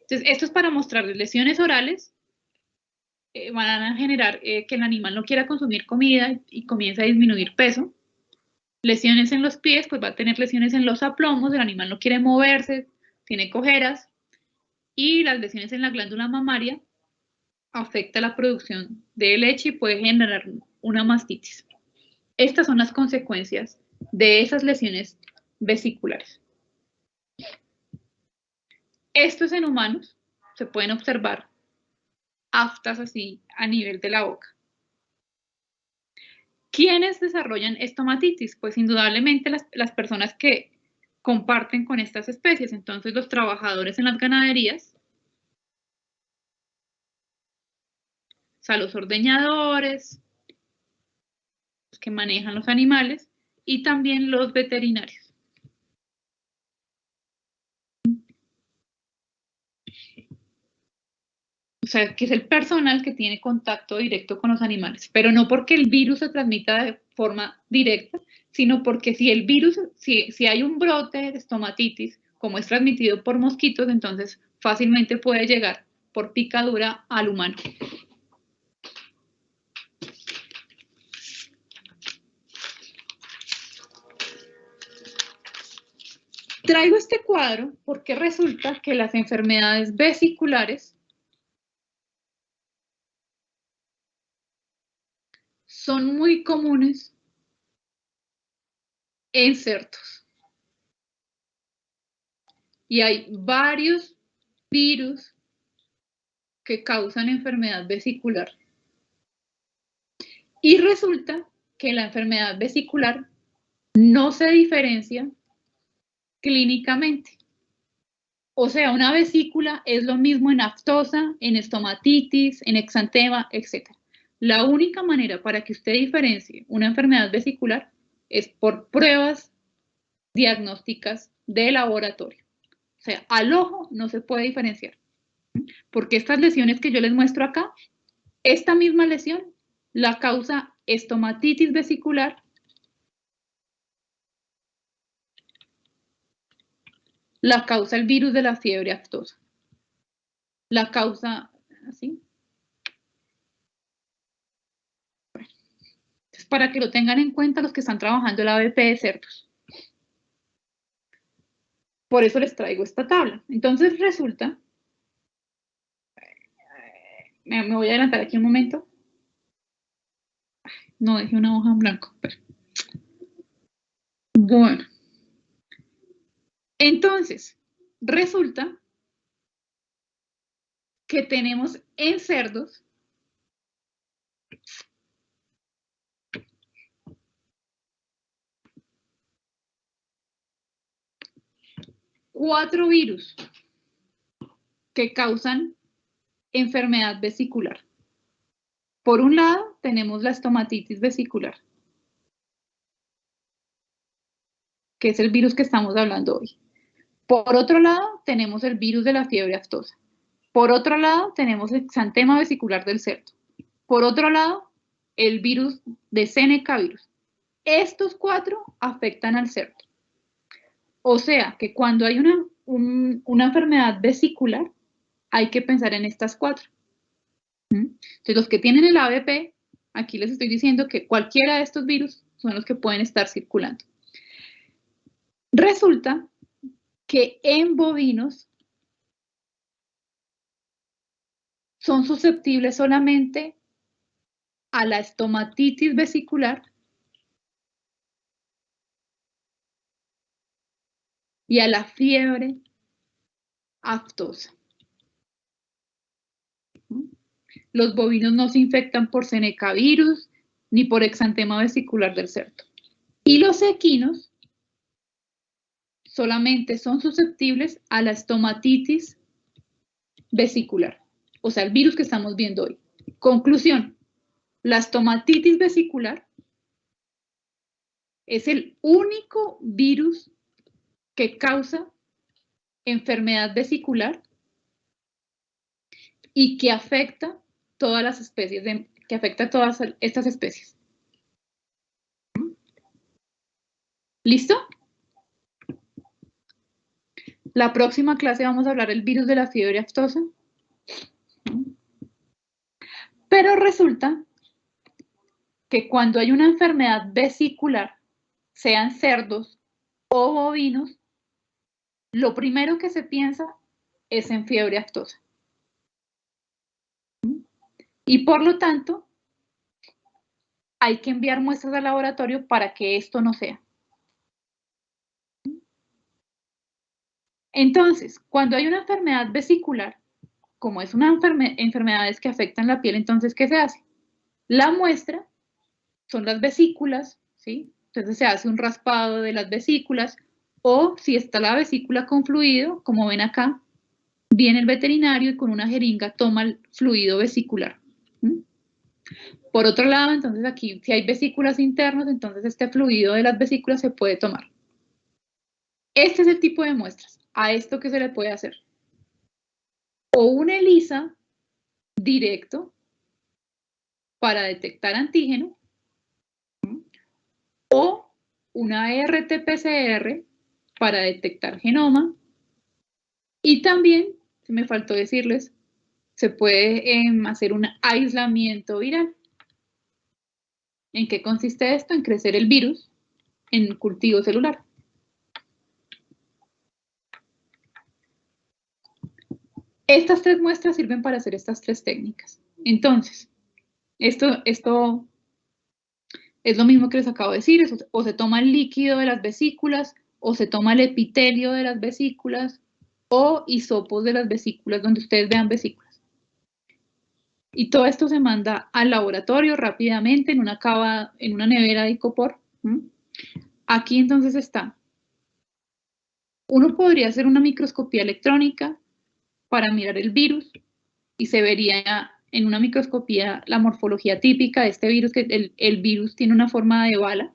S1: Entonces, esto es para mostrarles lesiones orales. Van a generar que el animal no quiera consumir comida y comienza a disminuir peso. Lesiones en los pies, pues va a tener lesiones en los aplomos, el animal no quiere moverse, tiene cojeras. Y las lesiones en la glándula mamaria afecta la producción de leche y puede generar una mastitis. Estas son las consecuencias de esas lesiones vesiculares. Esto es en humanos, se pueden observar aftas así a nivel de la boca. ¿Quiénes desarrollan estomatitis? Pues indudablemente las personas que comparten con estas especies. Entonces los trabajadores en las ganaderías, o sea, los ordeñadores, los que manejan los animales y también los veterinarios. sea, que es el personal que tiene contacto directo con los animales, pero no porque el virus se transmita de forma directa, sino porque si el virus, si hay un brote de estomatitis, como es transmitido por mosquitos, entonces fácilmente puede llegar por picadura al humano. Traigo este cuadro porque resulta que las enfermedades vesiculares son muy comunes en cerdos. Y hay varios virus que causan enfermedad vesicular. Y resulta que la enfermedad vesicular no se diferencia clínicamente. O sea, una vesícula es lo mismo en aftosa, en estomatitis, en exantema, etc. La única manera para que usted diferencie una enfermedad vesicular es por pruebas diagnósticas de laboratorio. O sea, al ojo no se puede diferenciar. Porque estas lesiones que yo les muestro acá, esta misma lesión la causa estomatitis vesicular, la causa el virus de la fiebre aftosa. La causa, ¿así? Bueno, es para que lo tengan en cuenta los que están trabajando el ABP de cerdos. Por eso les traigo esta tabla. Entonces resulta, me voy a adelantar aquí un momento. No, dejé una hoja en blanco. Bueno. Entonces, resulta que tenemos en cerdos cuatro virus que causan enfermedad vesicular. Por un lado, tenemos la estomatitis vesicular, que es el virus que estamos hablando hoy. Por otro lado, tenemos el virus de la fiebre aftosa. Por otro lado, tenemos el exantema vesicular del cerdo. Por otro lado, el virus de Seneca virus. Estos cuatro afectan al cerdo. O sea, que cuando hay una enfermedad vesicular, hay que pensar en estas cuatro. Entonces, los que tienen el ABP, aquí les estoy diciendo que cualquiera de estos virus son los que pueden estar circulando. Resulta que en bovinos son susceptibles solamente a la estomatitis vesicular y a la fiebre aftosa. Los bovinos no se infectan por Seneca virus ni por exantema vesicular del cerdo. Y los equinos solamente son susceptibles a la estomatitis vesicular, o sea, el virus que estamos viendo hoy. Conclusión, la estomatitis vesicular es el único virus que causa enfermedad vesicular y que afecta todas las especies, que afecta a todas estas especies. ¿Listo? La próxima clase vamos a hablar del virus de la fiebre aftosa. Pero resulta que cuando hay una enfermedad vesicular, sean cerdos o bovinos, lo primero que se piensa es en fiebre aftosa. Y por lo tanto, hay que enviar muestras al laboratorio para que esto no sea. Entonces, cuando hay una enfermedad vesicular, como es una enfermedades que afectan la piel, entonces, ¿qué se hace? La muestra son las vesículas, ¿sí? Entonces se hace un raspado de las vesículas, o si está la vesícula con fluido, como ven acá, viene el veterinario y con una jeringa toma el fluido vesicular. Por otro lado, entonces aquí, si hay vesículas internas, entonces este fluido de las vesículas se puede tomar. Este es el tipo de muestras. ¿A esto qué se le puede hacer? O una ELISA directo para detectar antígeno, o una RT-PCR para detectar genoma, y también, se me faltó decirles, se puede hacer un aislamiento viral. ¿En qué consiste esto? En crecer el virus en cultivo celular. Estas 3 muestras sirven para hacer estas 3 técnicas. Entonces, esto es lo mismo que les acabo de decir, o se toma el líquido de las vesículas, o se toma el epitelio de las vesículas, o hisopos de las vesículas, donde ustedes vean vesículas. Y todo esto se manda al laboratorio rápidamente en una nevera de icopor. Aquí entonces está. Uno podría hacer una microscopía electrónica para mirar el virus y se vería en una microscopía la morfología típica de este virus, que el virus tiene una forma de bala.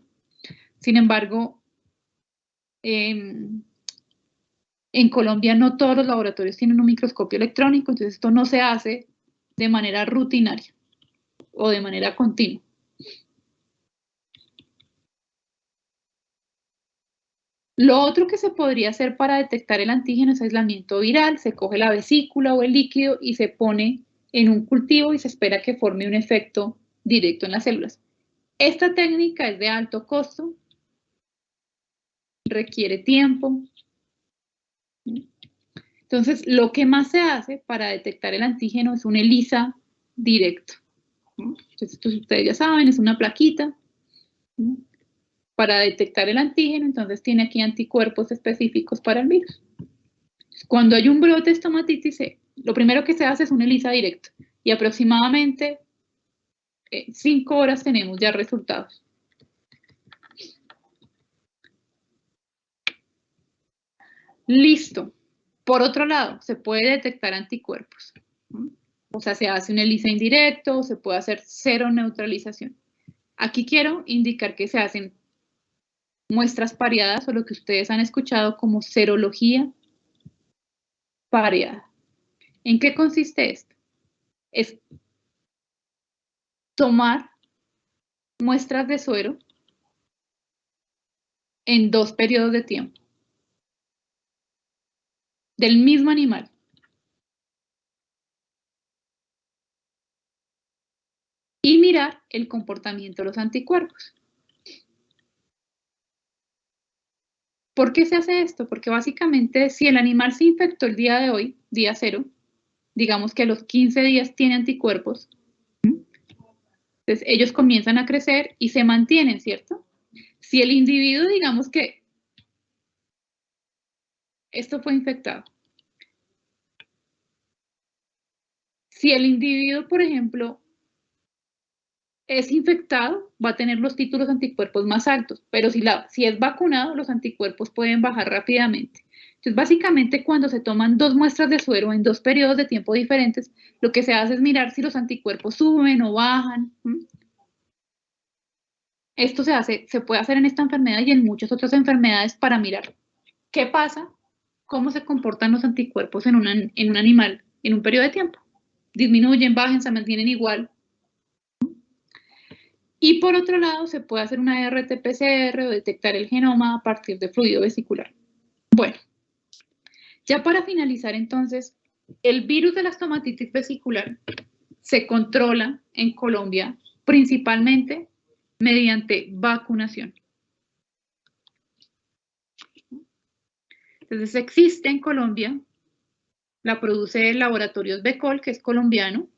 S1: Sin embargo, en Colombia no todos los laboratorios tienen un microscopio electrónico, entonces esto no se hace de manera rutinaria o de manera continua. Lo otro que se podría hacer para detectar el antígeno es aislamiento viral. Se coge la vesícula o el líquido y se pone en un cultivo y se espera que forme un efecto directo en las células. Esta técnica es de alto costo, requiere tiempo. Entonces, lo que más se hace para detectar el antígeno es un ELISA directo. Entonces, esto ustedes ya saben, es una plaquita. Para detectar el antígeno, entonces tiene aquí anticuerpos específicos para el virus. Cuando hay un brote de estomatitis C, lo primero que se hace es un ELISA directo y aproximadamente 5 horas tenemos ya resultados. Listo. Por otro lado, se puede detectar anticuerpos. O sea, se hace un ELISA indirecto, se puede hacer cero neutralización. Aquí quiero indicar que se hacen muestras pareadas, o lo que ustedes han escuchado como serología pareada. ¿En qué consiste esto? Es tomar muestras de suero en 2 periodos de tiempo del mismo animal. Y mirar el comportamiento de los anticuerpos. ¿Por qué se hace esto? Porque básicamente si el animal se infectó el día de hoy, día 0, digamos que a los 15 días tiene anticuerpos, entonces ellos comienzan a crecer y se mantienen, ¿cierto? Si el individuo, digamos que esto fue infectado. Si el individuo, por ejemplo, es infectado, va a tener los títulos anticuerpos más altos, pero si es vacunado, los anticuerpos pueden bajar rápidamente. Entonces, básicamente, cuando se toman 2 muestras de suero en 2 periodos de tiempo diferentes, lo que se hace es mirar si los anticuerpos suben o bajan. Esto se puede hacer en esta enfermedad y en muchas otras enfermedades para mirar qué pasa, cómo se comportan los anticuerpos en un animal en un periodo de tiempo. Disminuyen, bajan, se mantienen igual. Y por otro lado, se puede hacer una RT-PCR o detectar el genoma a partir de fluido vesicular. Bueno, ya para finalizar entonces, el virus de la estomatitis vesicular se controla en Colombia principalmente mediante vacunación. Entonces existe en Colombia, la produce el Laboratorios Becol, que es colombiano,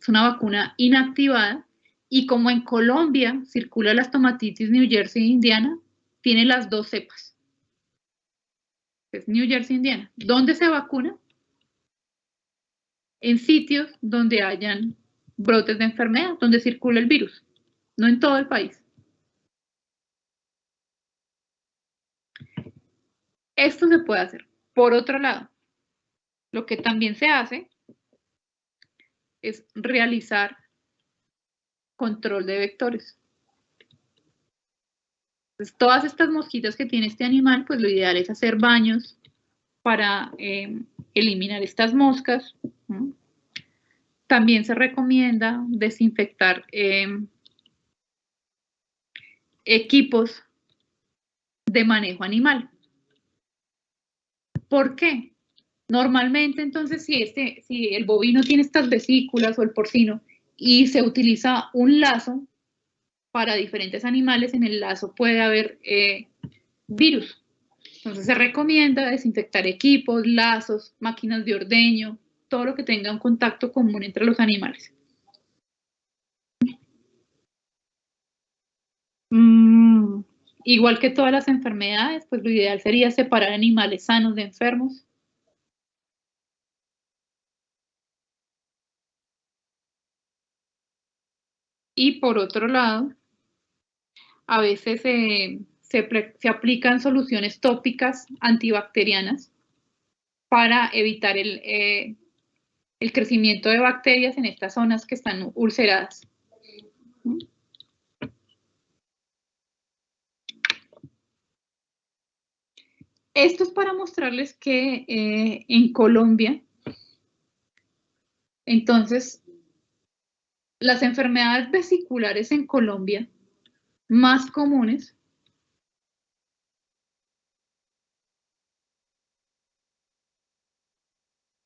S1: es una vacuna inactivada. Y como en Colombia circula la estomatitis New Jersey e Indiana, tiene las 2 cepas. Es New Jersey e Indiana. ¿Dónde se vacuna? En sitios donde hayan brotes de enfermedad, donde circula el virus, no en todo el país. Esto se puede hacer. Por otro lado, lo que también se hace es realizar control de vectores. Entonces, todas estas mosquitas que tiene este animal, pues lo ideal es hacer baños para eliminar estas moscas. También se recomienda desinfectar equipos de manejo animal. ¿Por qué? Normalmente, entonces, si el bovino tiene estas vesículas o el porcino y se utiliza un lazo para diferentes animales, en el lazo puede haber virus. Entonces se recomienda desinfectar equipos, lazos, máquinas de ordeño, todo lo que tenga un contacto común entre los animales. Igual que todas las enfermedades, pues lo ideal sería separar animales sanos de enfermos. Y por otro lado, a veces se aplican soluciones tópicas antibacterianas para evitar el crecimiento de bacterias en estas zonas que están ulceradas. Esto es para mostrarles que en Colombia, entonces, las enfermedades vesiculares en Colombia más comunes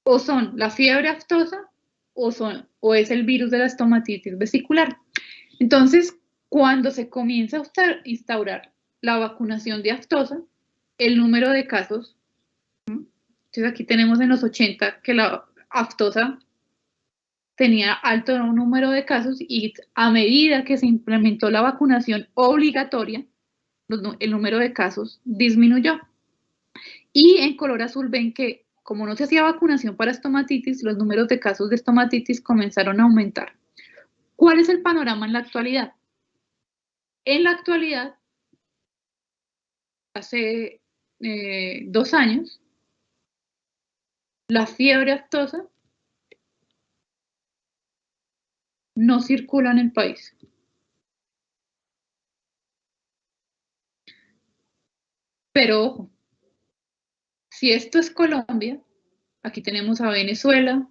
S1: o son la fiebre aftosa o es el virus de la estomatitis vesicular. Entonces, cuando se comienza a instaurar la vacunación de aftosa, el número de casos, entonces aquí tenemos en los 80 que la aftosa tenía alto número de casos y a medida que se implementó la vacunación obligatoria, el número de casos disminuyó. Y en color azul ven que como no se hacía vacunación para estomatitis, los números de casos de estomatitis comenzaron a aumentar. ¿Cuál es el panorama en la actualidad? En la actualidad, hace 2 años, la fiebre aftosa no circula en el país. Pero ojo, si esto es Colombia, aquí tenemos a Venezuela,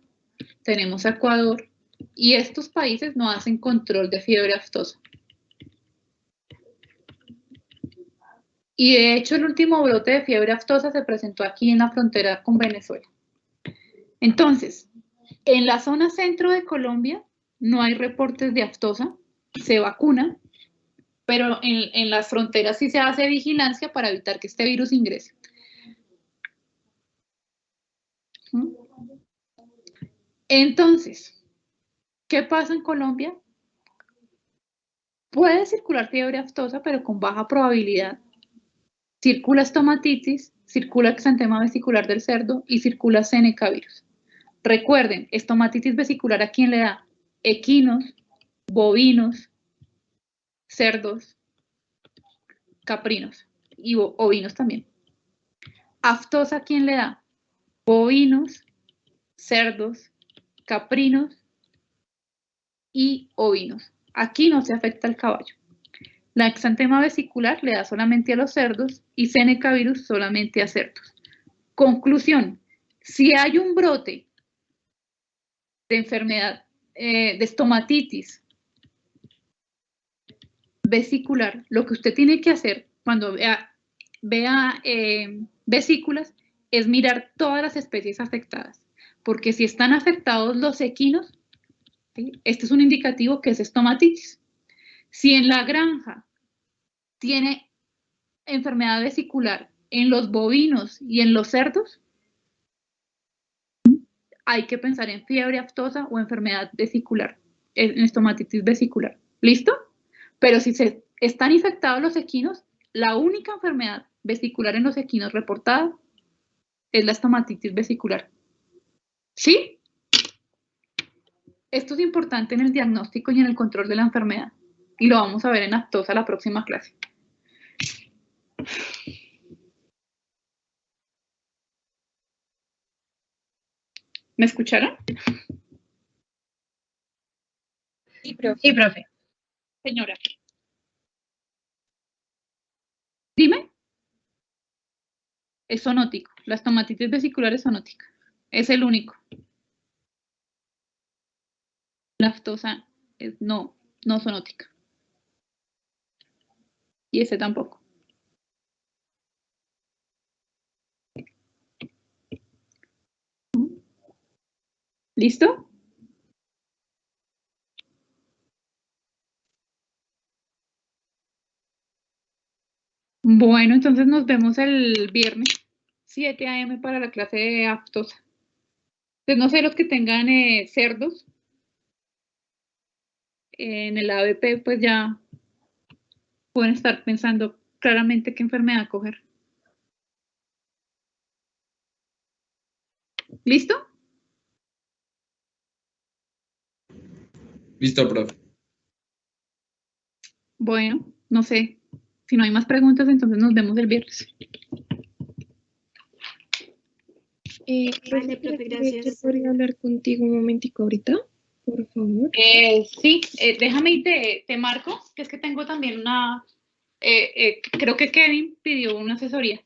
S1: tenemos a Ecuador, y estos países no hacen control de fiebre aftosa. Y de hecho el último brote de fiebre aftosa se presentó aquí en la frontera con Venezuela. Entonces, en la zona centro de Colombia no hay reportes de aftosa, se vacuna, pero en las fronteras sí se hace vigilancia para evitar que este virus ingrese. Entonces, ¿qué pasa en Colombia? Puede circular fiebre aftosa, pero con baja probabilidad. Circula estomatitis, circula exantema vesicular del cerdo y circula Seneca virus. Recuerden, estomatitis vesicular, ¿a quién le da? Equinos, bovinos, cerdos, caprinos y ovinos también. Aftosa, ¿a quién le da? Bovinos, cerdos, caprinos y ovinos. Aquí no se afecta al caballo. La exantema vesicular le da solamente a los cerdos y Seneca virus solamente a cerdos. Conclusión, si hay un brote de enfermedad de estomatitis vesicular, lo que usted tiene que hacer cuando vea vesículas es mirar todas las especies afectadas, porque si están afectados los equinos, ¿sí? Este es un indicativo que es estomatitis. Si en la granja tiene enfermedad vesicular en los bovinos y en los cerdos, hay que pensar en fiebre aftosa o enfermedad vesicular, en estomatitis vesicular. ¿Listo? Pero si se están infectados los equinos, la única enfermedad vesicular en los equinos reportada es la estomatitis vesicular. ¿Sí? Esto es importante en el diagnóstico y en el control de la enfermedad. Y lo vamos a ver en aftosa la próxima clase. ¿Me escucharon?
S3: Sí, profe.
S1: Señora. Dime. Es zoonótico. La estomatitis vesicular es zoonótica. Es el único. La aftosa es no zoonótica. Y ese tampoco. ¿Listo? Bueno, entonces nos vemos el viernes 7 a.m. para la clase de aftosa. Entonces, no sé, los que tengan cerdos en el ABP, pues ya pueden estar pensando claramente qué enfermedad coger. ¿Listo?
S5: Listo, profe.
S1: Bueno, no sé. Si no hay más preguntas, entonces nos vemos el viernes.
S9: Vale, profe, gracias. ¿Podría hablar contigo un momentico ahorita, por favor?
S1: Sí, déjame y te marco, que es que tengo también una, creo que Kevin pidió una asesoría.